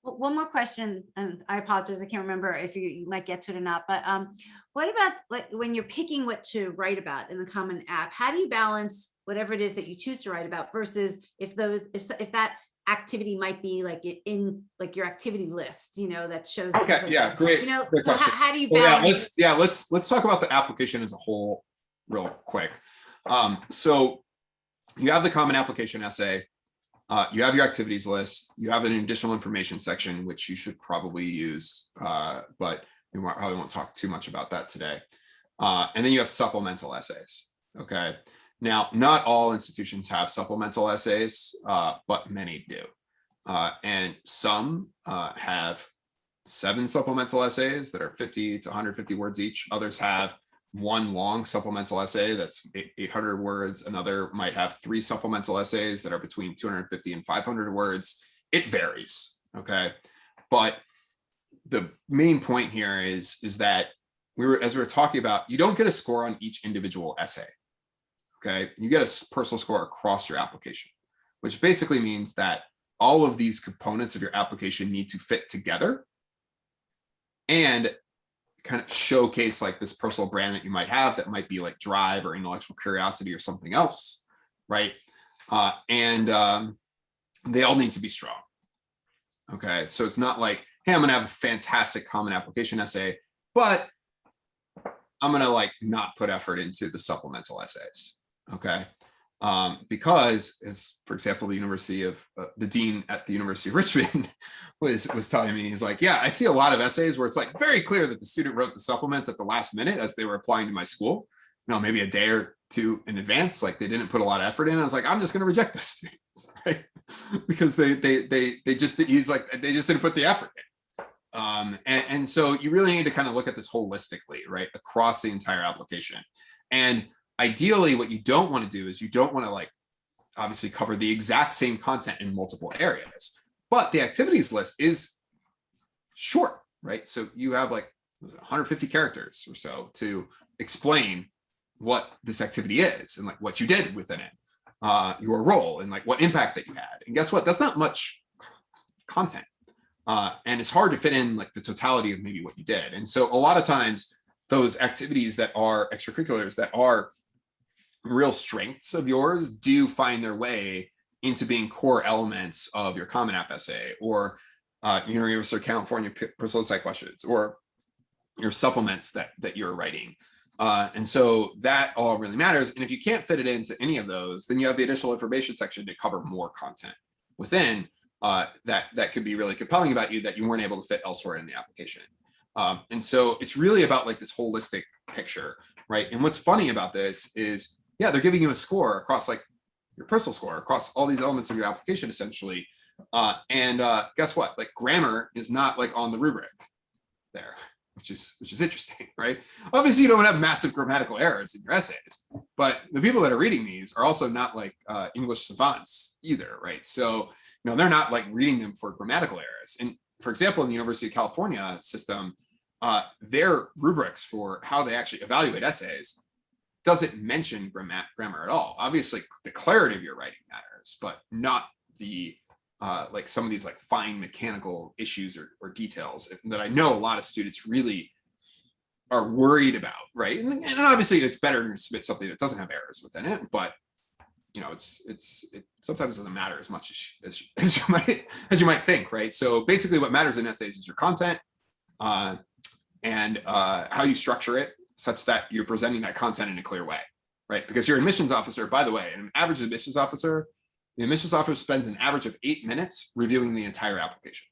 One more question, and I apologize, I can't remember if you might get to it or not, but what about like when you're picking what to write about in the Common App, how do you balance whatever it is that you choose to write about versus if that activity might be like in like your activity list, that shows. Okay, yeah, great. Great so question. how do you balance? Let's talk about the application as a whole real quick. So you have the common application essay. You have your activities list, you have an additional information section, which you should probably use, but we probably won't talk too much about that today. And then you have supplemental essays, okay? Now, not all institutions have supplemental essays, but many do. And some have 7 supplemental essays that are 50 to 150 words each. Others have one long supplemental essay that's 800 words. Another might have 3 supplemental essays that are between 250 and 500 words. It varies, okay? But the main point here is that as we were talking about, you don't get a score on each individual essay, okay? You get a personal score across your application, which basically means that all of these components of your application need to fit together. And kind of showcase like this personal brand that you might have that might be like drive or intellectual curiosity or something else, right? And they all need to be strong. Okay, so it's not like, hey, I'm gonna have a fantastic common application essay, but I'm gonna like not put effort into the supplemental essays. Okay, because as for example, the University of the dean at the University of Richmond was telling me, he's like, yeah, I see a lot of essays where it's like very clear that the student wrote the supplements at the last minute as they were applying to my school, you know, maybe a day or two in advance, like they didn't put a lot of effort in. I was like, I'm just going to reject those students, right? Because they just, he's like, they just didn't put the effort in. And so you really need to kind of look at this holistically, right, across the entire application. And ideally, what you don't want to do is you don't want to like obviously cover the exact same content in multiple areas, but the activities list is short, right? So you have like 150 characters or so to explain what this activity is and like what you did within it, your role and like what impact that you had. And guess what? That's not much content. And it's hard to fit in like the totality of maybe what you did. And so a lot of times those activities that are extracurriculars that are real strengths of yours do find their way into being core elements of your Common App essay or University of California personal insight questions or your supplements that you're writing. And so that all really matters. And if you can't fit it into any of those, then you have the additional information section to cover more content within that could be really compelling about you that you weren't able to fit elsewhere in the application. And so it's really about like this holistic picture, right? And what's funny about this is, yeah, they're giving you a score across like your personal score across all these elements of your application essentially. And guess what? Like grammar is not like on the rubric there, which is interesting, right? Obviously, you don't have massive grammatical errors in your essays, but the people that are reading these are also not like English savants either, right? So, you know, they're not like reading them for grammatical errors. And for example, in the University of California system, their rubrics for how they actually evaluate essays doesn't mention grammar at all. Obviously, the clarity of your writing matters, but not the like some of these like fine mechanical issues or details that I know a lot of students really are worried about, right? And obviously, it's better to submit something that doesn't have errors within it, but you know, it sometimes doesn't matter as much as you might think, right? So basically, what matters in essays is your content and how you structure it, such that you're presenting that content in a clear way, right? Because your admissions officer, by the way, an average admissions officer, the admissions officer spends an average of 8 minutes reviewing the entire application.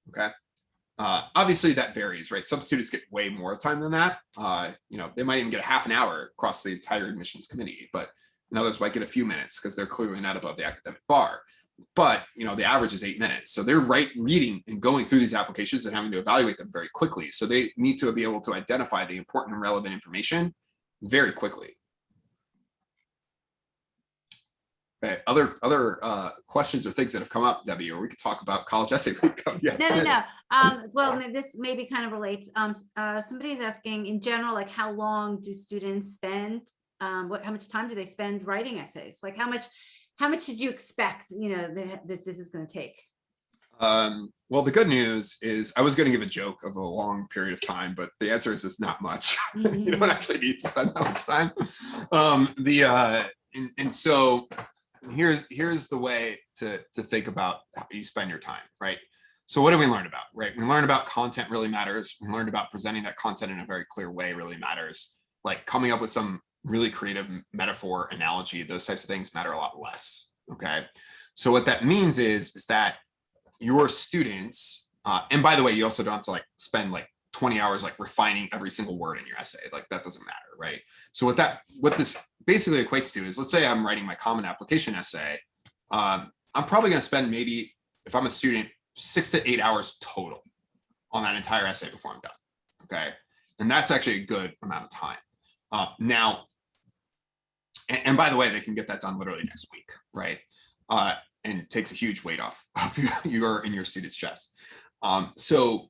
Okay. Obviously that varies, right? Some students get way more time than that. You know, they might even get a half an hour across the entire admissions committee, but others might get a few minutes because they're clearly not above the academic bar. But you know, the average is 8 minutes. So they're reading and going through these applications and having to evaluate them very quickly. So they need to be able to identify the important and relevant information very quickly. Okay. Other questions or things that have come up, Debbie, or we could talk about college essay week. No. Well, this maybe kind of relates. Somebody's asking in general, like how long do students spend? How much time do they spend writing essays? Like how much did you expect, you know, that this is going to take? Well, the good news is I was going to give a joke of a long period of time, but the answer is it's not much. Mm-hmm. You don't actually need to spend that much time. And so here's the way to think about how you spend your time, right? So what do we learn about, right? We learn about content really matters. We learned about presenting that content in a very clear way really matters. Like coming up with some really creative metaphor, analogy, those types of things matter a lot less, okay? So what that means is that your students, and by the way, you also don't have to like spend like 20 hours like refining every single word in your essay. Like that doesn't matter, right? So what this basically equates to is, let's say I'm writing my common application essay. I'm probably going to spend maybe, if I'm a student, 6 to 8 hours total on that entire essay before I'm done, okay? And that's actually a good amount of time. Now, and by the way, they can get that done literally next week, right? And takes a huge weight off of your student's chest. So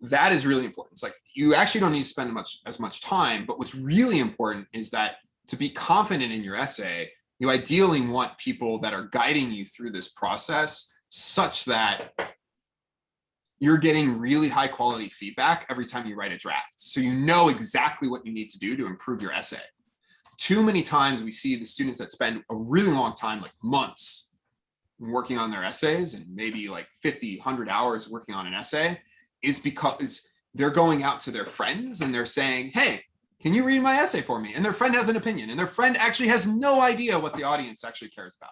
that is really important. It's like you actually don't need to spend as much time, but what's really important is that to be confident in your essay, you ideally want people that are guiding you through this process such that you're getting really high quality feedback every time you write a draft. So you know exactly what you need to do to improve your essay. Too many times we see the students that spend a really long time, like months, working on their essays and maybe like 50, 100 hours working on an essay, is because they're going out to their friends and they're saying, hey, can you read my essay for me? And their friend has an opinion and their friend actually has no idea what the audience actually cares about.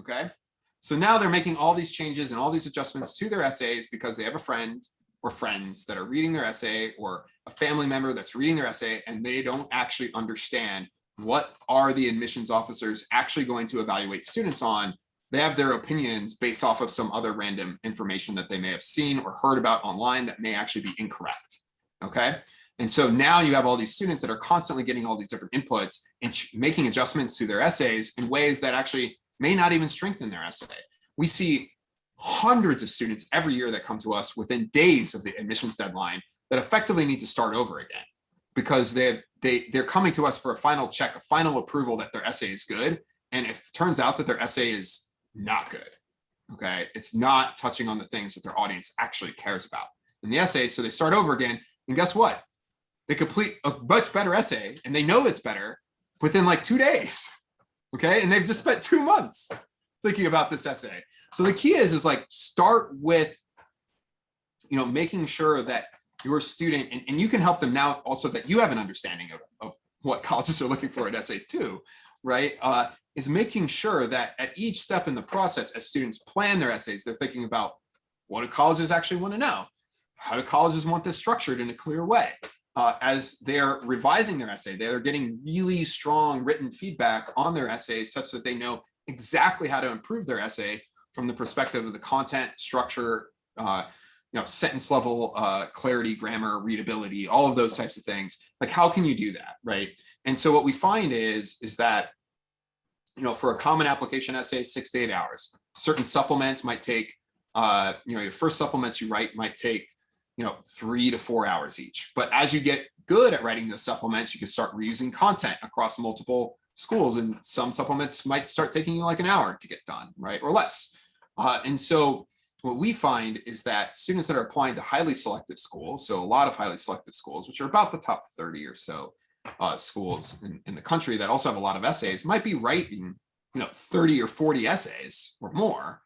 Okay. So now they're making all these changes and all these adjustments to their essays because they have a friend or friends that are reading their essay, or a family member that's reading their essay, and they don't actually understand what are the admissions officers actually going to evaluate students on. They have their opinions based off of some other random information that they may have seen or heard about online that may actually be incorrect. Okay. And so now you have all these students that are constantly getting all these different inputs and making adjustments to their essays in ways that actually may not even strengthen their essay. We see hundreds of students every year that come to us within days of the admissions deadline that effectively need to start over again because they're coming to us for a final check, a final approval that their essay is good. And if it turns out that their essay is not good, okay, it's not touching on the things that their audience actually cares about in the essay. So they start over again. And guess what? They complete a much better essay and they know it's better within like 2 days. Okay. And they've just spent 2 months thinking about this essay. So the key is like, start with, making sure that your student, and you can help them now also that you have an understanding of what colleges are looking for in essays too, right? Is making sure that at each step in the process, as students plan their essays, they're thinking about what do colleges actually want to know? How do colleges want this structured in a clear way? As they're revising their essay, they're getting really strong written feedback on their essays such that they know exactly how to improve their essay from the perspective of the content, structure, sentence level, clarity, grammar, readability, all of those types of things. Like, how can you do that, right? And so what we find is that, for a common application essay, 6 to 8 hours. Certain supplements might take, your first supplements you write might take 3 to 4 hours each. But as you get good at writing those supplements, you can start reusing content across multiple schools, and some supplements might start taking you like an hour to get done, right? Or less. And so what we find is that students that are applying to highly selective schools, so a lot of highly selective schools, which are about the top 30 or so schools in the country that also have a lot of essays, might be writing 30 or 40 essays or more.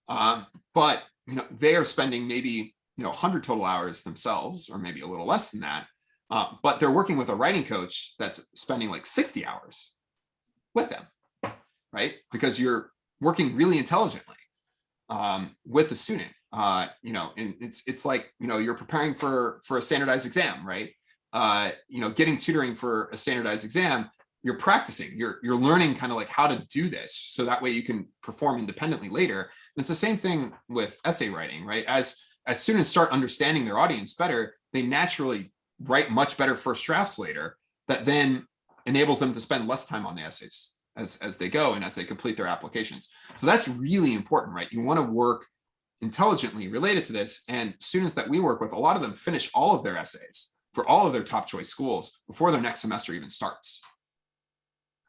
But they are spending maybe 100 total hours themselves, or maybe a little less than that. But they're working with a writing coach that's spending like 60 hours with them, right? Because you're working really intelligently with the student. And it's like, you're preparing for a standardized exam, right? Getting tutoring for a standardized exam, you're practicing, you're learning kind of like how to do this. So that way you can perform independently later. And it's the same thing with essay writing, right? As students start understanding their audience better, they naturally write much better first drafts later that then enables them to spend less time on the essays as they go and as they complete their applications. So that's really important, right? You want to work intelligently related to this. And students that we work with, a lot of them finish all of their essays for all of their top choice schools before their next semester even starts.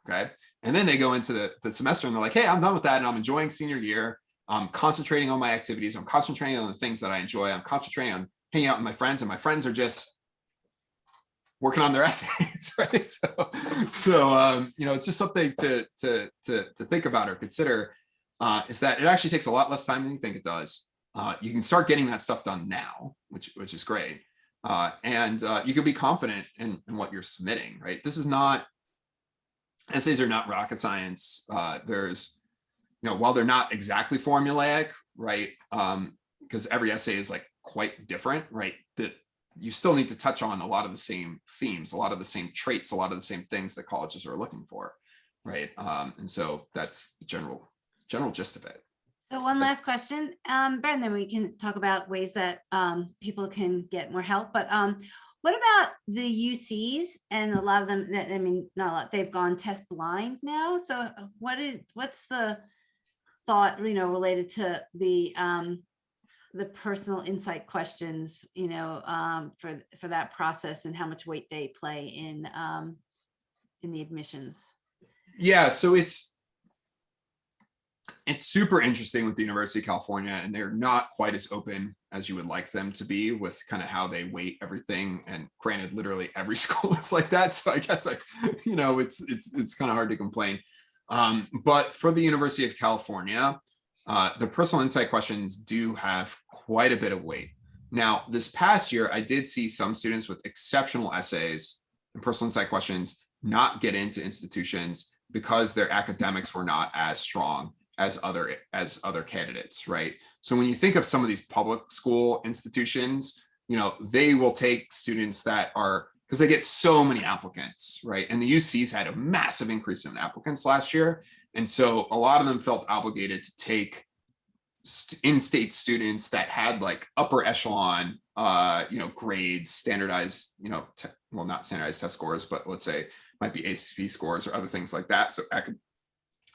Okay. And then they go into the semester and they're like, hey, I'm done with that. And I'm enjoying senior year. I'm concentrating on my activities. I'm concentrating on the things that I enjoy. I'm concentrating on hanging out with my friends, and my friends are just working on their essays, right? So it's just something to think about or consider, is that it actually takes a lot less time than you think it does. You can start getting that stuff done now, which is great. And you can be confident in what you're submitting, right? Essays are not rocket science. There's, while they're not exactly formulaic, right? Because every essay is like quite different, right? That you still need to touch on a lot of the same themes, a lot of the same traits, a lot of the same things that colleges are looking for, right? And so that's the general gist of it. So one last question, Brad, then we can talk about ways that people can get more help. But what about the UCs? And a lot of them, I mean, not a lot, they've gone test blind now. So what's the thought, related to the personal insight questions, for that process, and how much weight they play in the admissions? Yeah, so it's It's super interesting with the University of California, and they're not quite as open as you would like them to be with kind of how they weight everything. And granted, literally every school is like that. So I guess it's kind of hard to complain. But for the University of California, the personal insight questions do have quite a bit of weight. Now, this past year, I did see some students with exceptional essays and personal insight questions not get into institutions because their academics were not as strong as other candidates, right? So when you think of some of these public school institutions, they will take students that are, because they get so many applicants, right? And the UC's had a massive increase in applicants last year. And so a lot of them felt obligated to take in-state students that had like upper echelon, grades, standardized, not standardized test scores, but let's say might be ACP scores or other things like that. So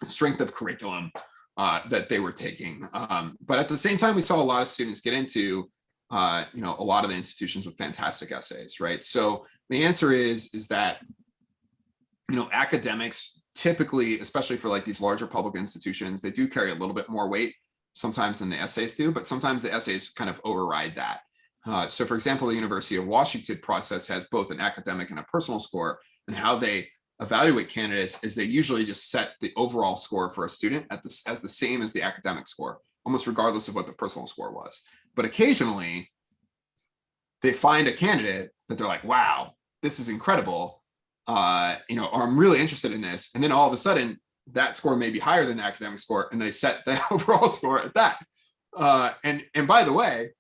strength of curriculum that they were taking. But at the same time, we saw a lot of students get into, a lot of the institutions with fantastic essays, right? So the answer is that, academics typically, especially for like these larger public institutions, they do carry a little bit more weight sometimes than the essays do, but sometimes the essays kind of override that. So for example, the University of Washington process has both an academic and a personal score, and how they evaluate candidates is they usually just set the overall score for a student as the same as the academic score, almost regardless of what the personal score was. But occasionally they find a candidate that they're like, wow, this is incredible, or I'm really interested in this. And then all of a sudden that score may be higher than the academic score, and they set the overall score at that. And by the way,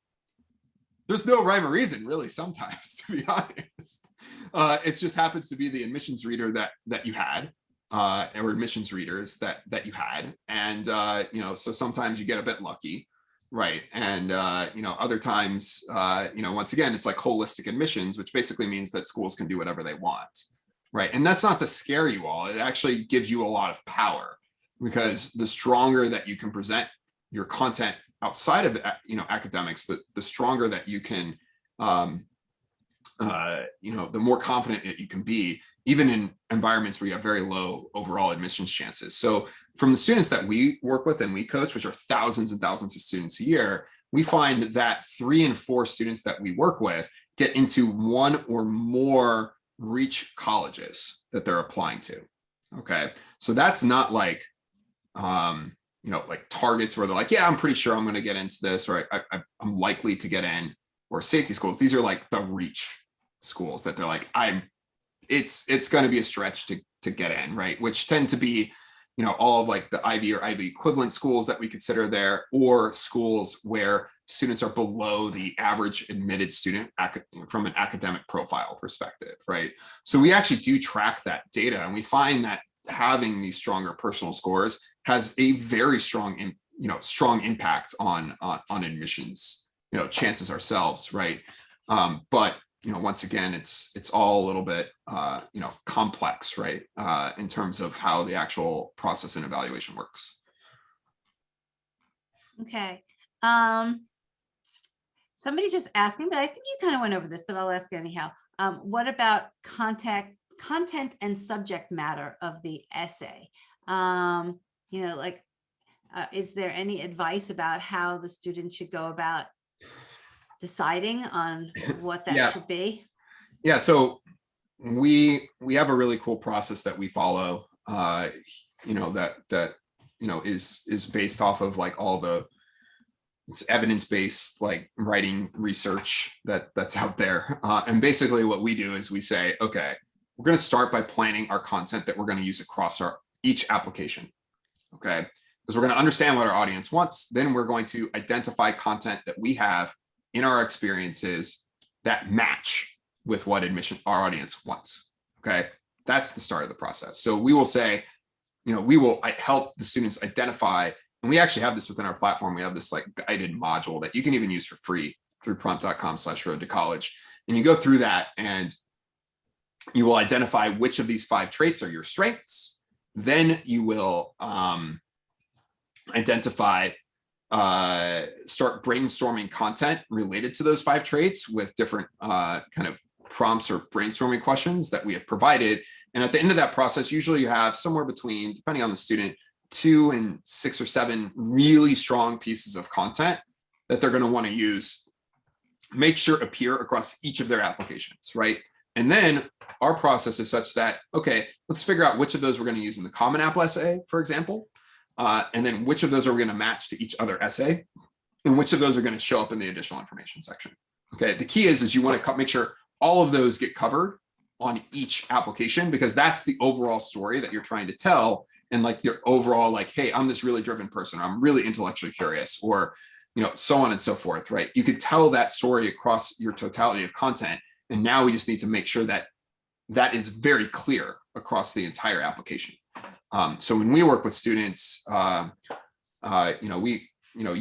there's no rhyme or reason really sometimes, to be honest. It just happens to be the admissions reader that you had, or admissions readers that you had. And, so sometimes you get a bit lucky, right? And, other times, once again, it's like holistic admissions, which basically means that schools can do whatever they want, right? And that's not to scare you all. It actually gives you a lot of power, because the stronger that you can present your content outside of, academics, the stronger that you can, the more confident that you can be, even in environments where you have very low overall admissions chances. So from the students that we work with and we coach, which are thousands and thousands of students a year, we find that 3 and 4 students that we work with get into 1 or more reach colleges that they're applying to. Okay. So that's not like, like targets where they're like, yeah, I'm pretty sure I'm going to get into this, or I'm likely to get in, or safety schools. These are like the reach schools that they're like, it's going to be a stretch to get in, right? Which tend to be, all of like the Ivy or Ivy equivalent schools that we consider there, or schools where students are below the average admitted student from an academic profile perspective, right? So we actually do track that data, and we find that having these stronger personal scores has a very strong, strong impact on admissions, chances ourselves, right? But once again, it's all a little bit, complex, right? In terms of how the actual process and evaluation works. Okay. Somebody's just asking, but I think you kind of went over this, but I'll ask anyhow. What about content and subject matter of the essay? Is there any advice about how the student should go about deciding on what that should be? Yeah, so we have a really cool process that we follow, that is based off of like all it's evidence-based, like writing research that's out there. And basically what we do is we say, okay, we're going to start by planning our content that we're going to use across each application. Okay. Because we're going to understand what our audience wants. Then we're going to identify content that we have in our experiences that match with what our audience wants. Okay. That's the start of the process. So we will say, we will help the students identify, and we actually have this within our platform. We have this like guided module that you can even use for free through prompt.com/road to college. And you go through that and you will identify which of these 5 traits are your strengths. Then you will identify, start brainstorming content related to those 5 traits with different kind of prompts or brainstorming questions that we have provided. And at the end of that process, usually you have somewhere between, depending on the student, 2 and 6 or 7 really strong pieces of content that they're going to want to use, make sure appear across each of their applications, right? And then our process is such that, okay, let's figure out which of those we're going to use in the Common App essay, for example, and then which of those are we going to match to each other essay, and which of those are going to show up in the additional information section. Okay, the key is you want to make sure all of those get covered on each application, because that's the overall story that you're trying to tell. And like your overall, like, hey, I'm this really driven person, or I'm really intellectually curious, or, you know, so on and so forth, right? You could tell that story across your totality of content. And now we just need to make sure that that is very clear across the entire application. So when we work with students, you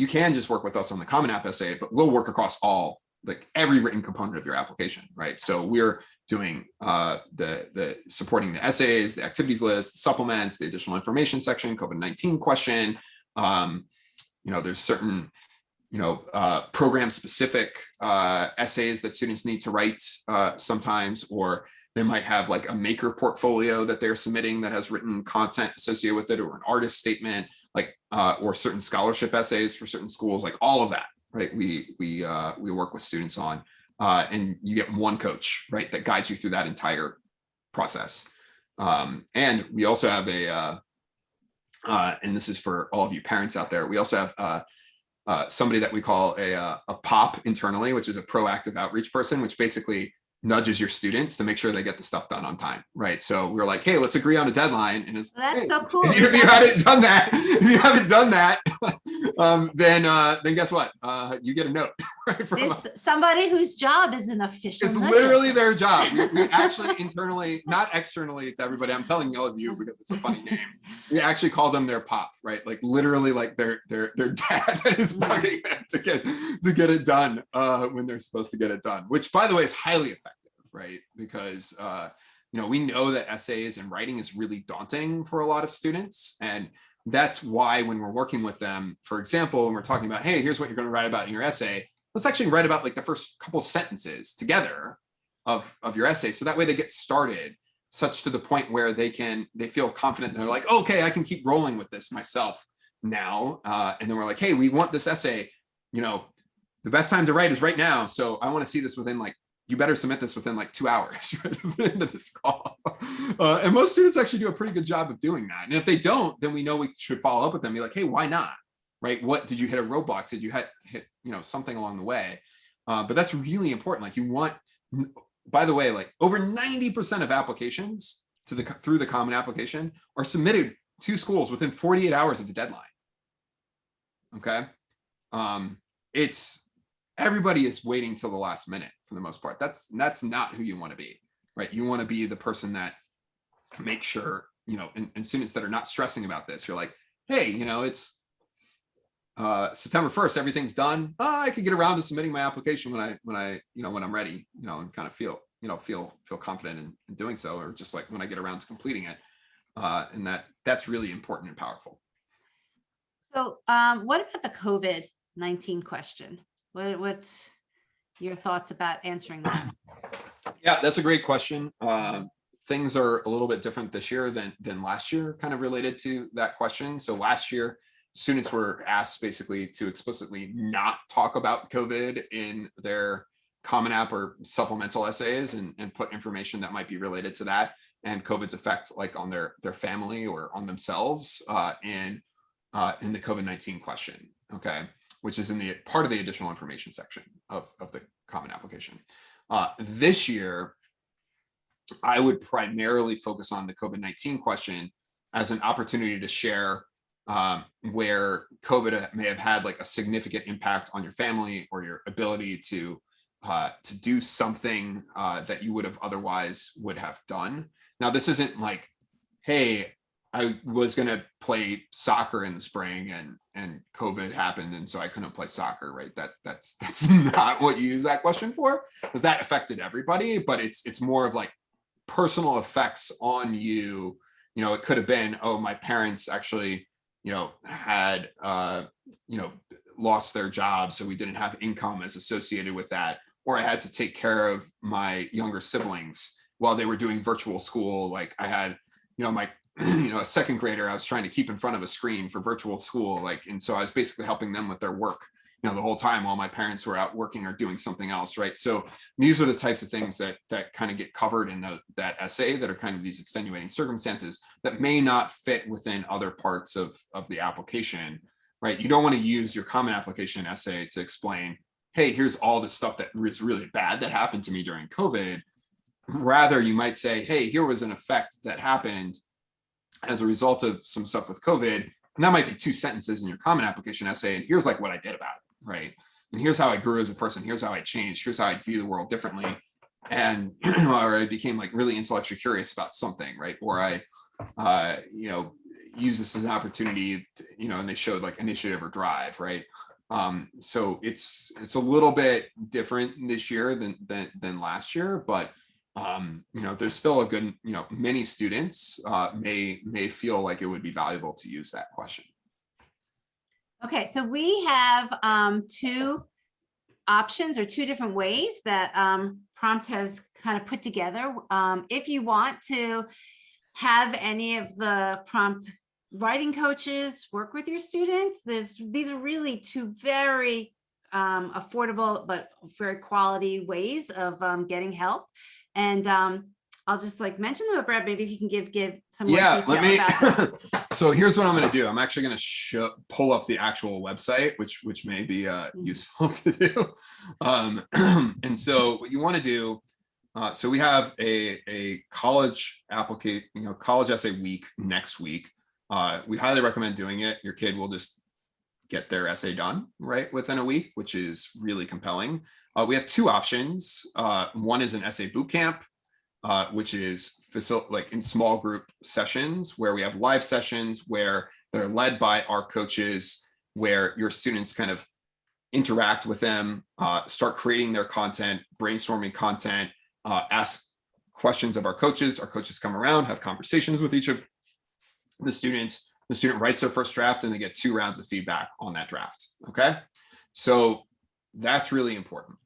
can just work with us on the Common App essay, but we'll work across all, like every written component of your application, right? So we're doing the supporting the essays, the activities list, the supplements, the additional information section, COVID-19 question. There's certain program specific essays that students need to write sometimes, or they might have like a maker portfolio that they're submitting that has written content associated with it, or an artist statement, like or certain scholarship essays for certain schools, like all of that, right? We work with students on, and you get one coach, right, that guides you through that entire process. And we also have and this is for all of you parents out there, we also have somebody that we call a POP internally, which is a proactive outreach person, which basically nudges your students to make sure they get the stuff done on time, right? So we're like, hey, let's agree on a deadline. And it's, that's hey, so cool. if you haven't done that, then guess what? You get a note. Right, from somebody whose job is an official. It's literally their job. We actually internally, not externally to everybody, I'm telling all of you because it's a funny name. We actually call them their pop, right? Like literally like their dad that is bugging them to get it done when they're supposed to get it done, which by the way is highly effective, right? Because we know that essays and writing is really daunting for a lot of students. And that's why when we're working with them, for example, when we're talking about, hey, here's what you're going to write about in your essay, let's actually write about like the first couple sentences together of your essay. So that way they get started such to the point where they feel confident. And they're like, okay, I can keep rolling with this myself now. And then we're like, hey, we want this essay, the best time to write is right now. So I want to see this within you better submit this within 2 hours right at the end of this call. And most students actually do a pretty good job of doing that. And if they don't, then we know we should follow up with them and be like, hey, why not? Right? What did you hit a roadblock? Did you hit something along the way? But that's really important. Like you want, by the way, like over 90% of applications through the Common Application are submitted to schools within 48 hours of the deadline. Okay. Everybody is waiting till the last minute for the most part. That's not who you want to be, right? You want to be the person that makes sure, and students that are not stressing about this, you're like, hey, it's September 1st, everything's done. I could get around to submitting my application when I'm ready, and kind of feel confident in doing so, or just like when I get around to completing it. And that's really important and powerful. So what about the COVID-19 question? What's your thoughts about answering that? Yeah, that's a great question. Things are a little bit different this year than last year, kind of related to that question. So last year, students were asked basically to explicitly not talk about COVID in their Common App or supplemental essays and put information that might be related to that and COVID's effect like on their family or on themselves in the COVID-19 question, okay, which is in the part of the additional information section of the Common Application. This year, I would primarily focus on the COVID-19 question as an opportunity to share where COVID may have had like a significant impact on your family or your ability to do something that you would have done. Now, this isn't like, hey, I was going to play soccer in the spring and COVID happened. And so I couldn't play soccer, right? That's not what you use that question for, because that affected everybody, but it's more of like personal effects on you. It could have been, oh, my parents actually, had, lost their jobs. So we didn't have income as associated with that. Or I had to take care of my younger siblings while they were doing virtual school. Like I had, a second grader I was trying to keep in front of a screen for virtual school, like, and so I was basically helping them with their work, the whole time while my parents were out working or doing something else, right? So these are the types of things that kind of get covered in that essay, that are kind of these extenuating circumstances that may not fit within other parts of the application, right? You don't want to use your common application essay to explain, hey, here's all the stuff that was really bad that happened to me during COVID. Rather, you might say, hey, here was an effect that happened as a result of some stuff with COVID. And that might be 2 sentences in your common application essay. And here's like what I did about it, right? And here's how I grew as a person. Here's how I changed. Here's how I view the world differently. And, or I became like really intellectually curious about something, right? Or I, use this as an opportunity to, and they showed like initiative or drive, right? So it's a little bit different this year than last year, but there's still a good, many students may feel like it would be valuable to use that question. Okay, so we have 2 options, or 2 different ways that Prompt has kind of put together. If you want to have any of the Prompt writing coaches work with your students, these are really 2 very affordable but very quality ways of getting help. And I'll just like mention them, but Brad, maybe if you can give some more detail about them. So here's what I'm going to do. I'm actually going to pull up the actual website, which may be useful to do. And so what you want to do, so we have a college college essay week next week. We highly recommend doing it. Your kid will just get their essay done right within a week, which is really compelling. We have 2 options. One is an essay bootcamp, which is like in small group sessions where we have live sessions where they're led by our coaches, where your students kind of interact with them, start creating their content, brainstorming content, ask questions of our coaches. Our coaches come around, have conversations with each of the students. The student writes their first draft and they get 2 rounds of feedback on that draft. Okay. So that's really important.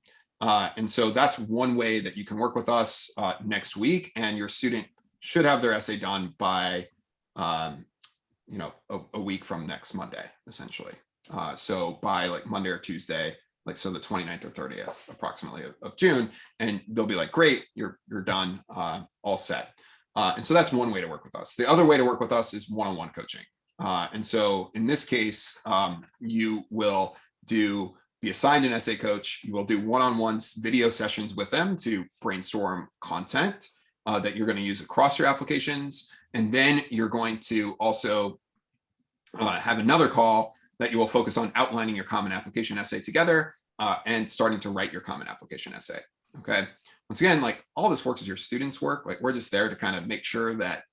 And so that's one way that you can work with us next week, and your student should have their essay done by, a week from next Monday, essentially. So by like Monday or Tuesday, like, so the 29th or 30th approximately of June, and they'll be like, great, you're done, all set. And so that's one way to work with us. The other way to work with us is one-on-one coaching. And so in this case, you will be assigned an essay coach. You will do one-on-one video sessions with them to brainstorm content that you're going to use across your applications. And then you're going to also have another call that you will focus on outlining your common application essay together and starting to write your common application essay. Okay. Once again, like, all this work is your students' work. Like, we're just there to kind of make sure that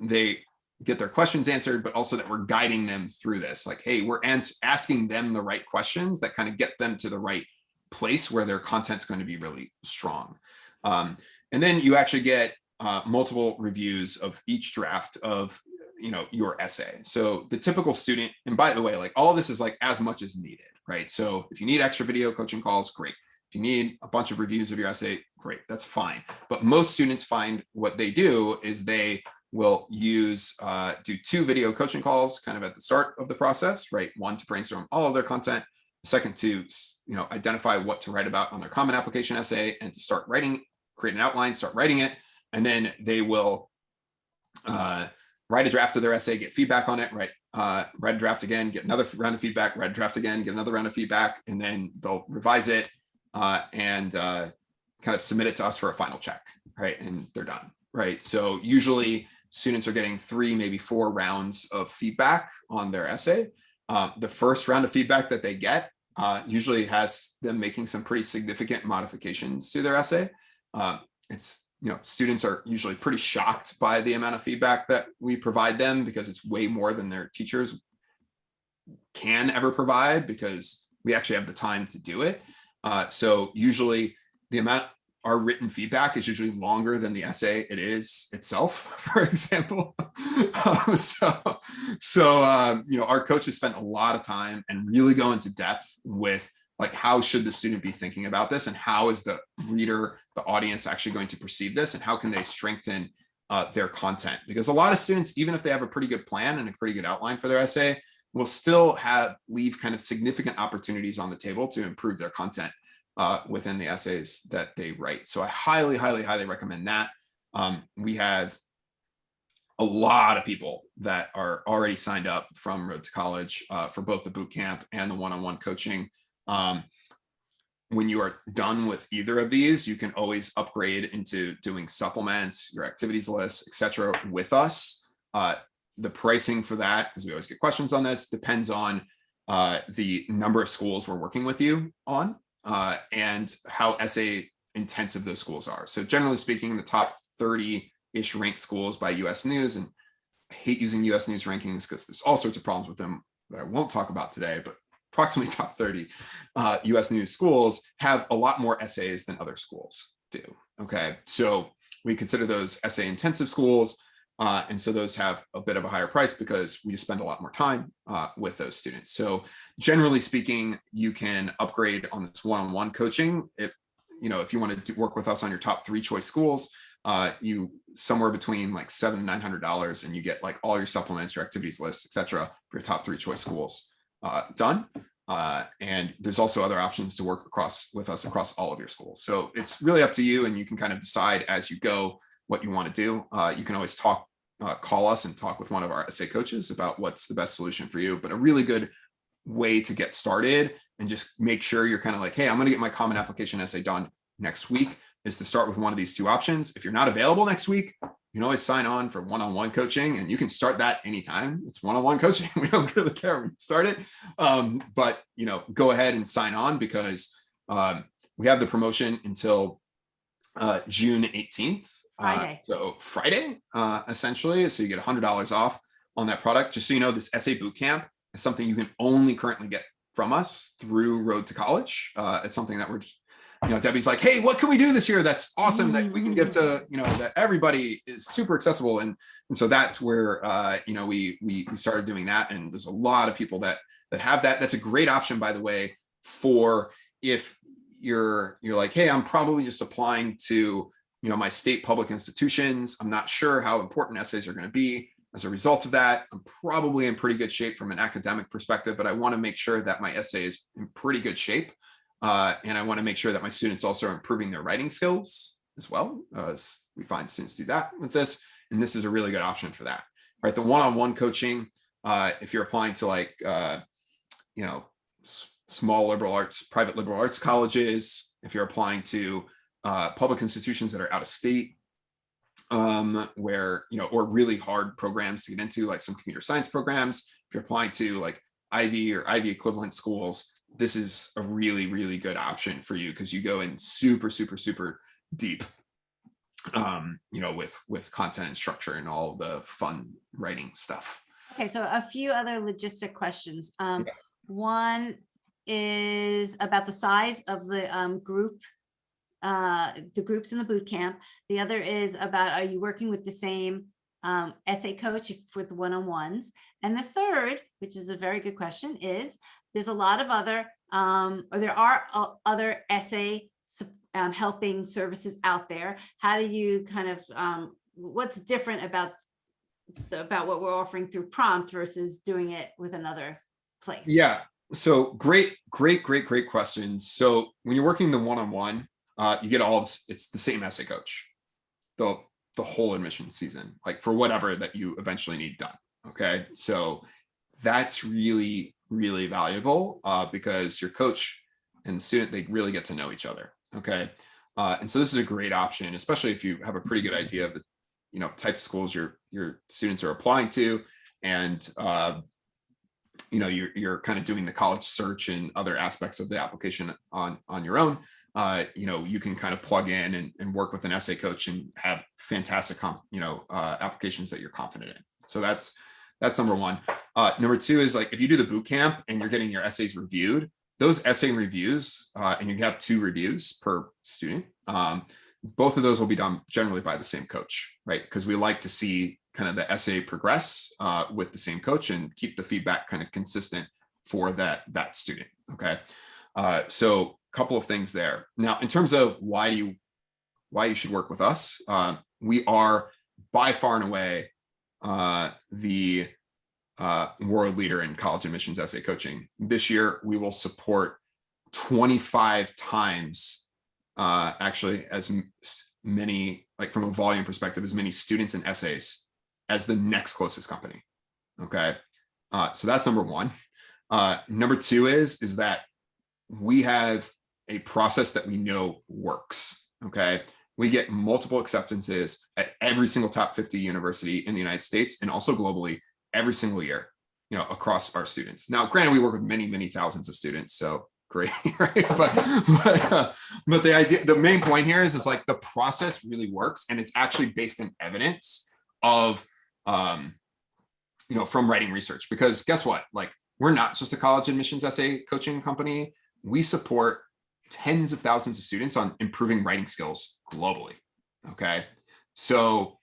they get their questions answered, but also that we're guiding them through this. Like, hey, we're asking them the right questions that kind of get them to the right place where their content's going to be really strong. And then you actually get multiple reviews of each draft of, your essay. So the typical student, and by the way, like, all of this is like as much as needed, right? So if you need extra video coaching calls, great. If you need a bunch of reviews of your essay, great, that's fine. But most students find what they do is they will do 2 video coaching calls kind of at the start of the process, right? One to brainstorm all of their content, second to identify what to write about on their common application essay, and to start writing, create an outline, start writing it, and then they will write a draft of their essay, get feedback on it, write a draft again, get another round of feedback, write a draft again, get another round of feedback, and then they'll revise it and kind of submit it to us for a final check, right? And they're done, right? So usually students are getting 3, maybe 4 rounds of feedback on their essay. The first round of feedback that they get usually has them making some pretty significant modifications to their essay. Students are usually pretty shocked by the amount of feedback that we provide them, because it's way more than their teachers can ever provide, because we actually have the time to do it. So usually the amount, our written feedback is usually longer than the essay it is itself, for example. Our coaches spent a lot of time and really go into depth with, like, how should the student be thinking about this, and how is the reader, the audience, actually going to perceive this, and how can they strengthen their content, because a lot of students, even if they have a pretty good plan and a pretty good outline for their essay, will still leave kind of significant opportunities on the table to improve their content within the essays that they write. So I highly, highly, highly recommend that. We have a lot of people that are already signed up from Road to College for both the boot camp and the one-on-one coaching. When you are done with either of these, you can always upgrade into doing supplements, your activities list, etc. with us. The pricing for that, because we always get questions on this, depends on the number of schools we're working with you on and how essay intensive those schools are. So generally speaking, the top 30-ish ranked schools by US News, and I hate using US News rankings because there's all sorts of problems with them that I won't talk about today, but approximately top 30 US News schools have a lot more essays than other schools do. Okay, so we consider those essay intensive schools. And so those have a bit of a higher price because we just spend a lot more time with those students. So generally speaking, you can upgrade on this one-on-one coaching. If you want to work with us on your top 3 choice schools, you somewhere between like $700 and $900, and you get like all your supplements, your activities list, etc. for your top 3 choice schools done. And there's also other options to work with us across all of your schools. So it's really up to you, and you can kind of decide as you go what you want to do. You can always call us and talk with one of our essay coaches about what's the best solution for you. But a really good way to get started and just make sure you're kind of like, hey, I'm going to get my common application essay done next week, is to start with one of these 2 options. If you're not available next week, you can always sign on for one-on-one coaching, and you can start that anytime. It's one-on-one coaching. We don't really care when you start it. But go ahead and sign on, because we have the promotion until June 18th. Friday. So Friday, essentially. So you get $100 off on that product. Just so you know, this essay bootcamp is something you can only currently get from us through Road to College. It's something that we're, Debbie's like, hey, what can we do this year that's awesome that we can give to, that everybody is super accessible. And so that's where, we started doing that. And there's a lot of people that have that. That's a great option, by the way, for if you're like, hey, I'm probably just applying to my state public institutions. I'm not sure how important essays are going to be. As a result of that, I'm probably in pretty good shape from an academic perspective, but I want to make sure that my essay is in pretty good shape. And I want to make sure that my students also are improving their writing skills as well, as we find students do that with this. And this is a really good option for that. Right. The one-on-one coaching, if you're applying to like, small liberal arts, private liberal arts colleges, if you're applying to public institutions that are out of state, where, or really hard programs to get into, like some computer science programs, if you're applying to like Ivy or Ivy equivalent schools, this is a really, really good option for you, because you go in super, super, super deep, with content and structure and all the fun writing stuff. Okay, so a few other logistic questions. One is about the size of the group, the groups in the boot camp. The other is about, are you working with the same essay coach with one-on-ones? And the third, which is a very good question, is there's a lot of other, or there are other essay helping services out there. How do you kind of, what's different about what we're offering through Prompt versus doing it with another place? Yeah. So great questions. So when you're working the one-on-one, you get all this, it's the same essay coach, the whole admission season, like for whatever that you eventually need done. Okay. So that's really, really valuable because your coach and the student, they really get to know each other. Okay. And so this is a great option, especially if you have a pretty good idea of the, types of schools your students are applying to, and you're kind of doing the college search and other aspects of the application on your own. You can kind of plug in and work with an essay coach and have fantastic, applications that you're confident in. So that's number one. Number two is, like, if you do the boot camp and you're getting your essays reviewed, those essay reviews, and you have 2 reviews per student, both of those will be done generally by the same coach, right? Because we like to see kind of the essay progress with the same coach and keep the feedback kind of consistent for that student. Okay. So a couple of things there. Now, in terms of why you should work with us, we are by far and away the world leader in college admissions essay coaching. This year, we will support 25 times, actually, as many, like from a volume perspective, as many students and essays as the next closest company. Okay, so that's number one. Number two is that we have a process that we know works. Okay, we get multiple acceptances at every single top 50 university in the United States and also globally every single year, across our students. Now, granted, we work with many, many thousands of students, so great, right? But the main point here is like the process really works, and it's actually based in evidence of, from writing research. Because guess what? Like, we're not just a college admissions essay coaching company. We support tens of thousands of students on improving writing skills globally. Okay, so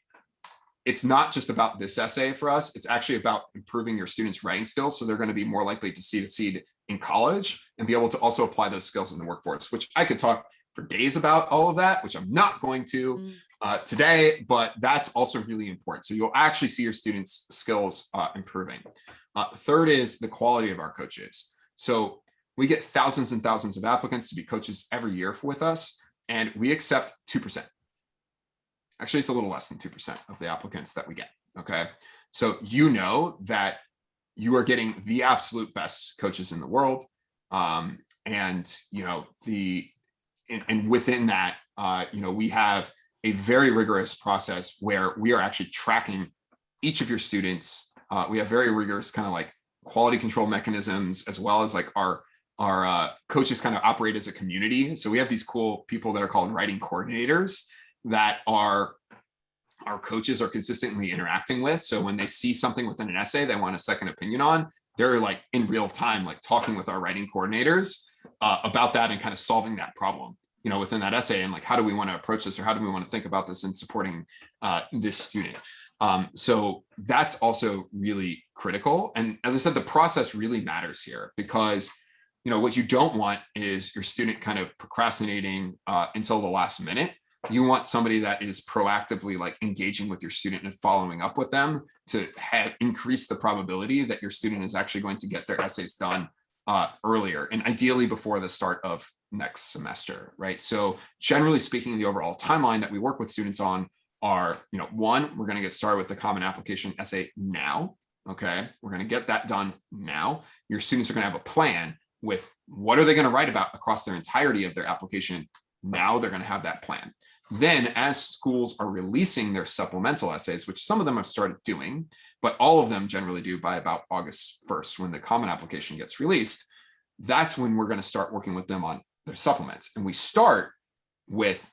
it's not just about this essay for us. It's actually about improving your students' writing skills, so they're going to be more likely to succeed in college and be able to also apply those skills in the workforce, which I could talk for days about all of that, which I'm not going to today, but that's also really important. So you'll actually see your students' skills improving. Third is the quality of our coaches. So we get thousands and thousands of applicants to be coaches every year with us, and we accept 2%. Actually, it's a little less than 2% of the applicants that we get. Okay, so that you are getting the absolute best coaches in the world, and within that, we have a very rigorous process where we are actually tracking each of your students. We have very rigorous kind of like quality control mechanisms, as well as like our coaches kind of operate as a community. So we have these cool people that are called writing coordinators that our coaches are consistently interacting with. So when they see something within an essay they want a second opinion on, they're like in real time, like talking with our writing coordinators about that and kind of solving that problem, within that essay, and like, how do we want to approach this, or how do we want to think about this in supporting this student? So that's also really critical. And as I said, the process really matters here, because what you don't want is your student kind of procrastinating until the last minute. You want somebody that is proactively like engaging with your student and following up with them to increase the probability that your student is actually going to get their essays done earlier, and ideally before the start of next semester, right? So generally speaking, the overall timeline that we work with students on are, one, we're going to get started with the common application essay now. Okay, we're going to get that done now. Your students are going to have a plan with what are they going to write about across their entirety of their application. Now they're going to have that plan. Then, as schools are releasing their supplemental essays, which some of them have started doing, but all of them generally do by about August 1st, when the common application gets released, that's when we're going to start working with them on their supplements. And we start with,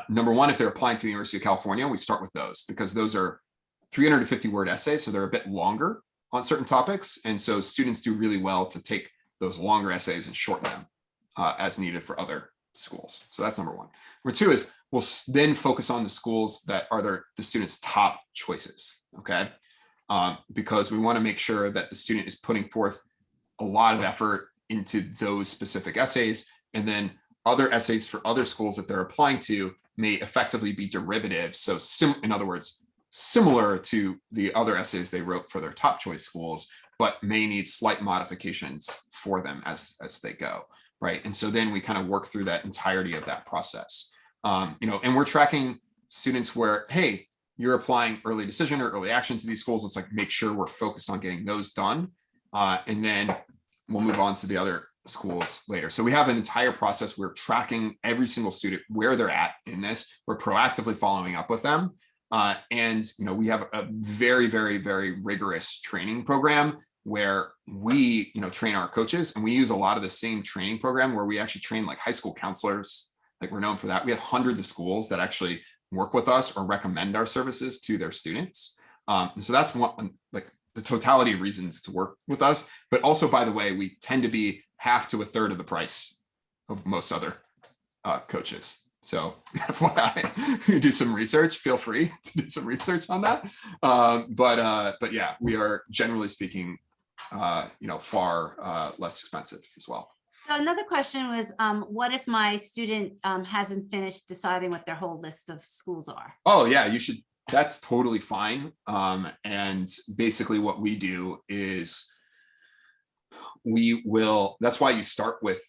number one, if they're applying to the University of California, we start with those, because those are 350-word essays, so they're a bit longer on certain topics. And so students do really well to take those longer essays and shorten them as needed for other schools. So that's number one. Number two is we'll then focus on the schools that are the students' top choices, okay? Because we want to make sure that the student is putting forth a lot of effort into those specific essays, and then other essays for other schools that they're applying to may effectively be derivatives. So in other words, similar to the other essays they wrote for their top choice schools, but may need slight modifications for them as they go. Right. And so then we kind of work through that entirety of that process. And we're tracking students where, hey, you're applying early decision or early action to these schools. Let's like make sure we're focused on getting those done. And then we'll move on to the other schools later. So we have an entire process. We're tracking every single student where they're at in this. We're proactively following up with them. And we have a very, very, very rigorous training program where we, train our coaches, and we use a lot of the same training program where we actually train like high school counselors. Like, we're known for that. We have hundreds of schools that actually work with us or recommend our services to their students. And so that's one, like the totality of reasons to work with us. But also, by the way, we tend to be half to a third of the price of most other coaches. So FYI, you do some research, feel free to do some research on that. But yeah, we are generally speaking, far less expensive as well. So another question was, what if my student hasn't finished deciding what their whole list of schools are? Oh yeah, you should. That's totally fine. And basically what we do is that's why you start with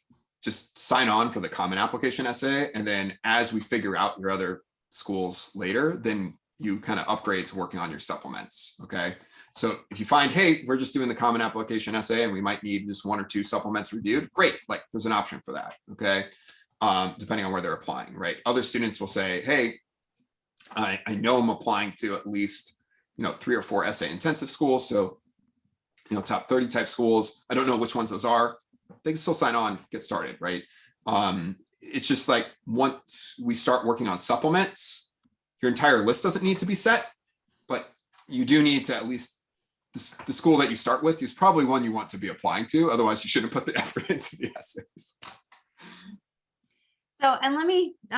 just sign on for the common application essay. And then as we figure out your other schools later, then you kind of upgrade to working on your supplements. Okay. So if you find, hey, we're just doing the common application essay and we might need just 1 or 2 supplements reviewed, great. Like there's an option for that. Okay. Depending on where they're applying, right? Other students will say, hey, I know I'm applying to at least, 3 or 4 essay intensive schools. So, top 30 type schools. I don't know which ones those are. They can still sign on, get started, right? It's just like once we start working on supplements, your entire list doesn't need to be set, but you do need to at least the school that you start with is probably one you want to be applying to. Otherwise, you shouldn't put the effort into the essays. So, and I'm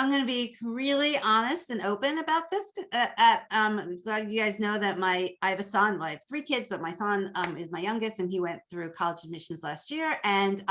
going to be really honest and open about this. I'm glad you guys know that I have a son. Well, I have 3 kids, but my son is my youngest, and he went through college admissions last year. And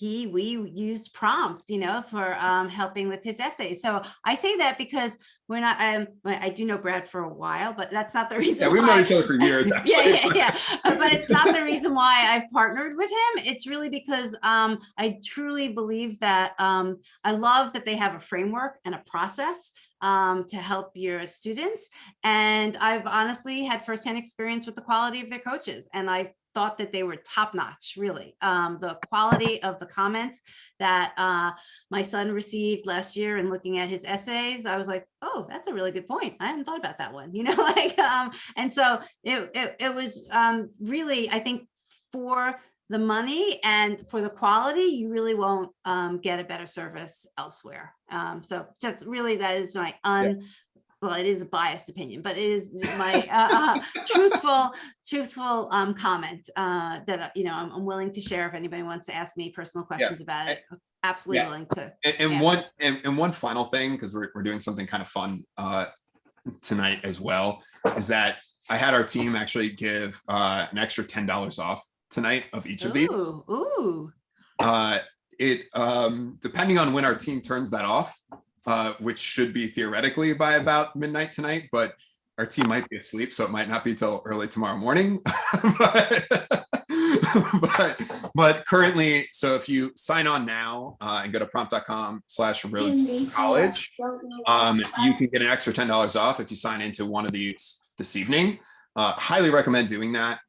we used Prompt, for helping with his essays. So I say that because we're not, I do know Brad for a while, but that's not the reason. Yeah, we've known each other for years, actually. yeah. But it's not the reason why I've partnered with him. It's really because I truly believe that I love that they have a framework and a process to help your students. And I've honestly had firsthand experience with the quality of their coaches. And I thought that they were top notch, really. The quality of the comments that my son received last year and looking at his essays, I was like, oh, that's a really good point. I hadn't thought about that one, and so it was really, I think, for the money and for the quality, you really won't get a better service elsewhere. So just really, that is my well, it is a biased opinion, but it is my truthful comment that I'm willing to share if anybody wants to ask me personal questions about it. Absolutely willing to. And one final thing, because we're doing something kind of fun tonight as well, is that I had our team actually give an extra $10 off tonight of each of these. Ooh. Depending on when our team turns that off, which should be theoretically by about midnight tonight, but our team might be asleep, so it might not be till early tomorrow morning. but currently, so if you sign on now and go to prompt.com/college, you can get an extra $10 off if you sign into one of these this evening. Highly recommend doing that.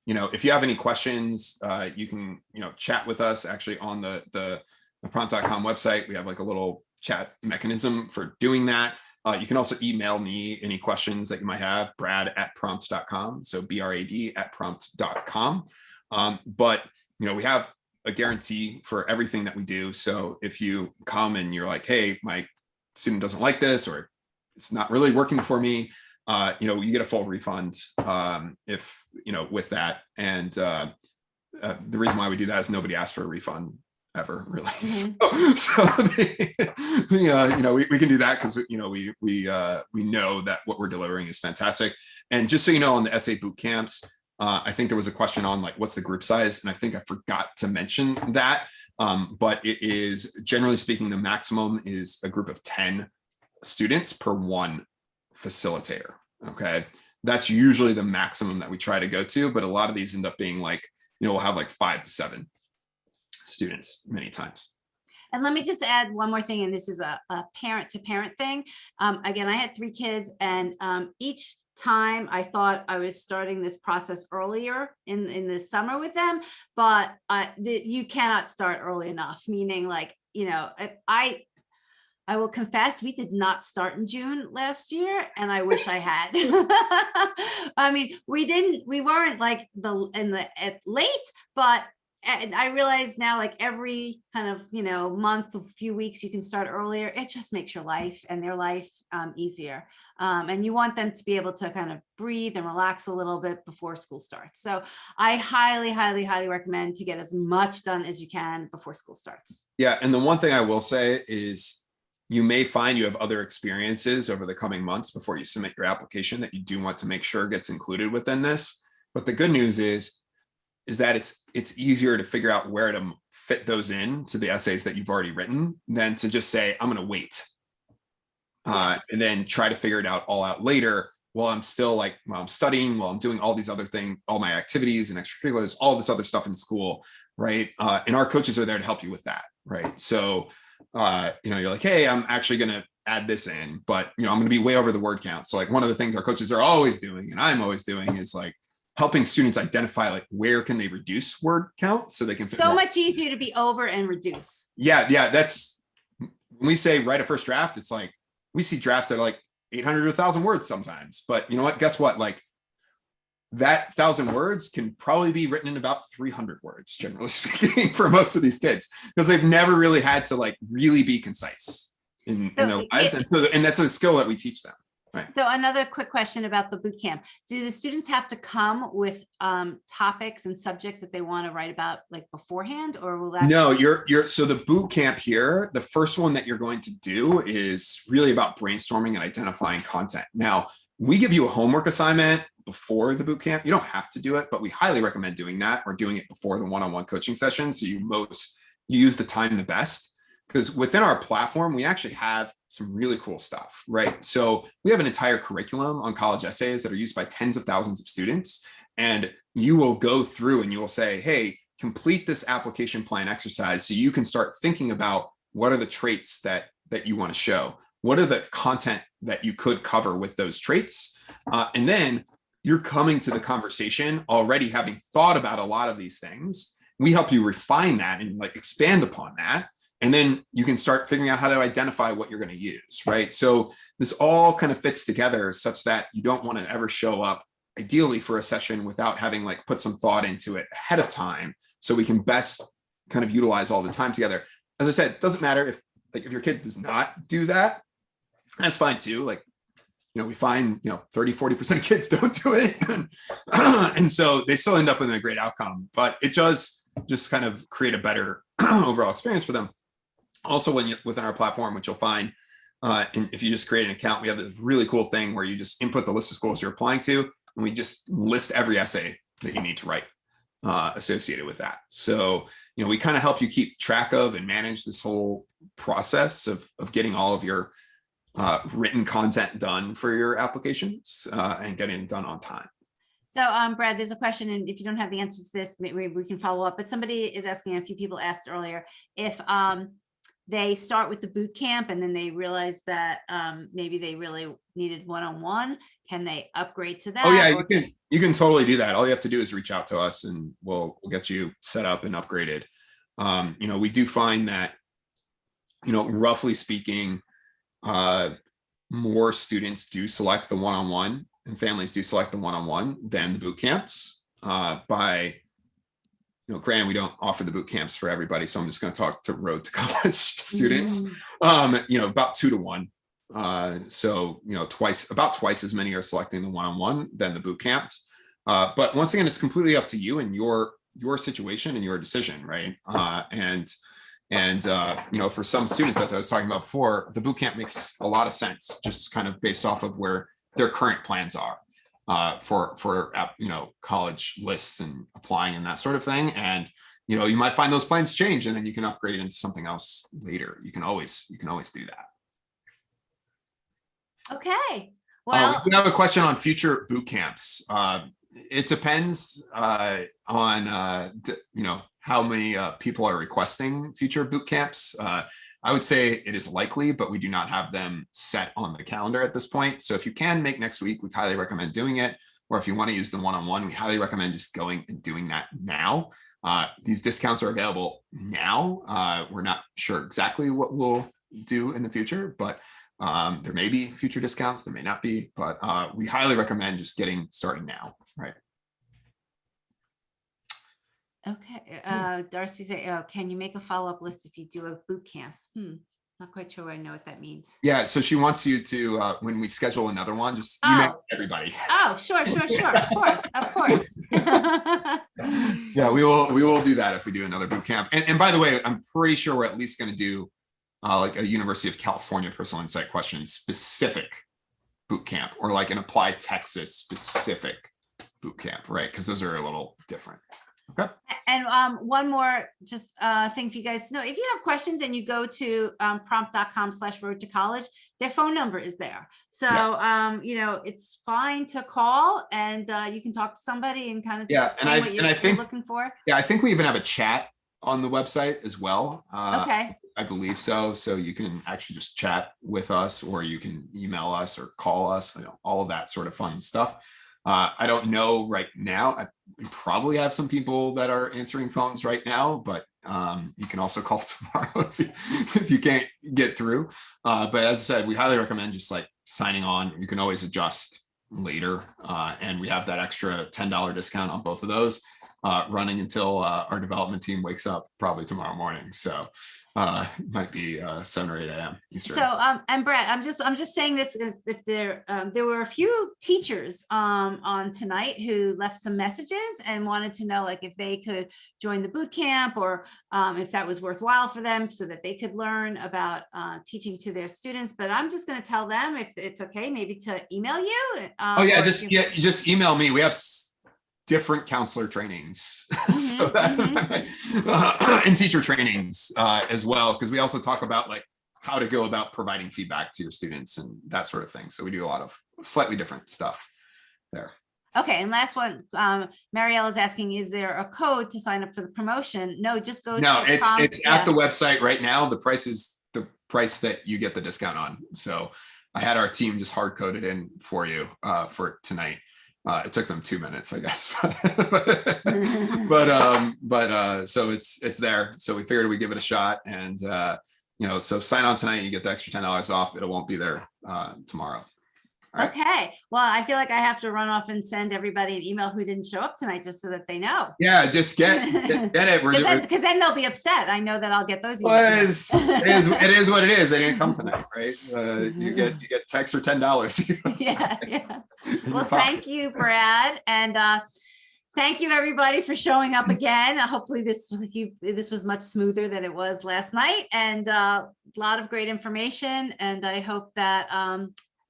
If you have any questions, you can chat with us actually on the prompt.com website. We have like a little chat mechanism for doing that. You can also email me any questions that you might have, brad@prompt.com. So BRAD@prompt.com. But we have a guarantee for everything that we do. So if you come and you're like, hey, my student doesn't like this, or it's not really working for me, you get a full refund with that. And the reason why we do that is nobody asked for a refund ever, really. Mm-hmm. We can do that because we know that what we're delivering is fantastic. And just so you know, on the essay boot camps, I think there was a question on like what's the group size, and I think I forgot to mention that. But it is, generally speaking, the maximum is a group of 10 students per one facilitator. Okay, that's usually the maximum that we try to go to, but a lot of these end up being like, we'll have like 5 to 7 students many times. And let me just add one more thing, and this is a parent to parent thing. Again, I had 3 kids, and each time I thought I was starting this process earlier in the summer with them, but you cannot start early enough, meaning like, I will confess, we did not start in June last year, and I wish I had. I mean, we weren't like late, but I realize now, like every kind of, month, a few weeks, you can start earlier. It just makes your life and their life easier. And you want them to be able to kind of breathe and relax a little bit before school starts. So I highly, highly, highly recommend to get as much done as you can before school starts. Yeah. And the one thing I will say is, you may find you have other experiences over the coming months before you submit your application that you do want to make sure gets included within this. But the good news is is that it's easier to figure out where to fit those in to the essays that you've already written than to just say, I'm going to wait and then try to figure it all out later while I'm still while I'm studying, while I'm doing all these other things, all my activities and extracurriculars, all this other stuff in school, right? And our coaches are there to help you with that, right? So, you're like, hey, I'm actually going to add this in, but, I'm going to be way over the word count. So one of the things our coaches are always doing, and I'm always doing, is helping students identify where can they reduce word count so they can fit so more. much easier to be over and reduce. Yeah. That's when we say write a first draft, it's we see drafts that are 800 to 1,000 words sometimes, but you know what? Guess what? That 1,000 words can probably be written in about 300 words, generally speaking, for most of these kids, because they've never really had to really be concise in their lives. And that's a skill that we teach them. Right. So another quick question about the boot camp. Do the students have to come with topics and subjects that they want to write about beforehand, or will that? No, so the boot camp here, the first one that you're going to do is really about brainstorming and identifying content. Now, we give you a homework assignment before the boot camp. You don't have to do it, but we highly recommend doing that or doing it before the one-on-one coaching session. So you use the time the best. Because within our platform, we actually have some really cool stuff, right? So we have an entire curriculum on college essays that are used by tens of thousands of students. And you will go through and you will say, hey, complete this application plan exercise so you can start thinking about what are the traits that you want to show? What are the content that you could cover with those traits? And then you're coming to the conversation already having thought about a lot of these things. We help you refine that and expand upon that. And then you can start figuring out how to identify what you're going to use, right? So this all kind of fits together such that you don't want to ever show up ideally for a session without having put some thought into it ahead of time, so we can best kind of utilize all the time together. As I said, it doesn't matter if your kid does not do that, that's fine too. We find 30-40% of kids don't do it. And so they still end up with a great outcome, but it does just kind of create a better overall experience for them. Also, within our platform, which you'll find, and if you just create an account, we have this really cool thing where you just input the list of schools you're applying to, and we just list every essay that you need to write associated with that. So, we kind of help you keep track of and manage this whole process of getting all of your written content done for your applications and getting it done on time. So, Brad, there's a question, and if you don't have the answer to this, maybe we can follow up. But somebody is asking, a few people asked earlier, if they start with the boot camp and then they realize that maybe they really needed one-on-one, can they upgrade to that? Oh yeah, you can totally do that. All you have to do is reach out to us, and we'll get you set up and upgraded. We do find that, roughly speaking, more students do select the one-on-one, and families do select the one-on-one than the boot camps. Granted, we don't offer the boot camps for everybody, so I'm just going to talk to road to college students. About 2 to 1. So about twice as many are selecting the one-on-one than the boot camps. But once again, it's completely up to you and your situation and your decision, right? For some students, as I was talking about before, the boot camp makes a lot of sense, just kind of based off of where their current plans are for college lists and applying and that sort of thing. And you might find those plans change, and then you can upgrade into something else later. You can always do that. Okay. Well, we have a question on future boot camps. It depends on how many people are requesting future boot camps. I would say it is likely, but we do not have them set on the calendar at this point. So if you can make next week, we highly recommend doing it. Or if you want to use the one-on-one, we highly recommend just going and doing that now. These discounts are available now. We're not sure exactly what we'll do in the future, but there may be future discounts, there may not be, but we highly recommend just getting started now, right? Okay. Darcy said, can you make a follow-up list if you do a boot camp? Not quite sure I know what that means. Yeah, so she wants you to, when we schedule another one, just email everybody. Oh, sure. Of course. Yeah, we will do that if we do another boot camp. And by the way, I'm pretty sure we're at least going to do like a University of California personal insight question specific boot camp, or like an Applied Texas specific boot camp, right? Because those are a little different. Okay. And one more just thing for you guys to know, if you have questions and you go to prompt.com/road to college, their phone number is there. So, you know, it's fine to call and you can talk to somebody and kind of just explain what you're looking for. Yeah, I think we even have a chat on the website as well. Okay. I believe so. So you can actually just chat with us, or you can email us or call us, you know, all of that sort of fun stuff. I don't know right now. We probably have some people that are answering phones right now, but you can also call tomorrow if you can't get through. But as I said, we highly recommend just like signing on. You can always adjust later. And we have that extra $10 discount on both of those running until our development team wakes up probably tomorrow morning. So might be 7 or 8 a.m. Eastern. So and Brett, I'm just saying this, if there were a few teachers on tonight who left some messages and wanted to know like if they could join the boot camp, or if that was worthwhile for them so that they could learn about teaching to their students. But I'm just going to tell them, if it's okay, maybe to email you. Oh yeah, just email me. We have different counselor trainings so that, and teacher trainings as well, because we also talk about like how to go about providing feedback to your students and that sort of thing. So we do a lot of slightly different stuff there. Okay, and last one, Marielle is asking, is there a code to sign up for the promotion? No, just go no, to it's at the website right now. The price is the price that you get the discount on. So I had our team just hard code it in for you for tonight. It took them 2 minutes, I guess, but so it's there. So we figured we'd give it a shot, and you know, so sign on tonight, you get the extra $10 off. It won't be there tomorrow. Right. Okay. Well, I feel like I have to run off and send everybody an email who didn't show up tonight, just so that they know. Yeah, just get it. Because then they'll be upset. I know that I'll get those emails. Well, it is what it is. They didn't come tonight, right? You get text for $10. Yeah. Well, thank you, Brad, and thank you everybody for showing up again. Hopefully this was much smoother than it was last night, and a lot of great information. And I hope that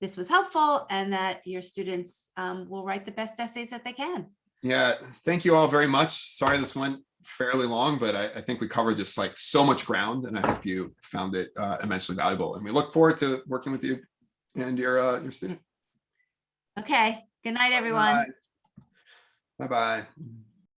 this was helpful and that your students will write the best essays that they can. Yeah, thank you all very much. Sorry this went fairly long, but I think we covered just like so much ground, and I hope you found it immensely valuable. And we look forward to working with you and your student. Okay. Good night, everyone. Bye-bye.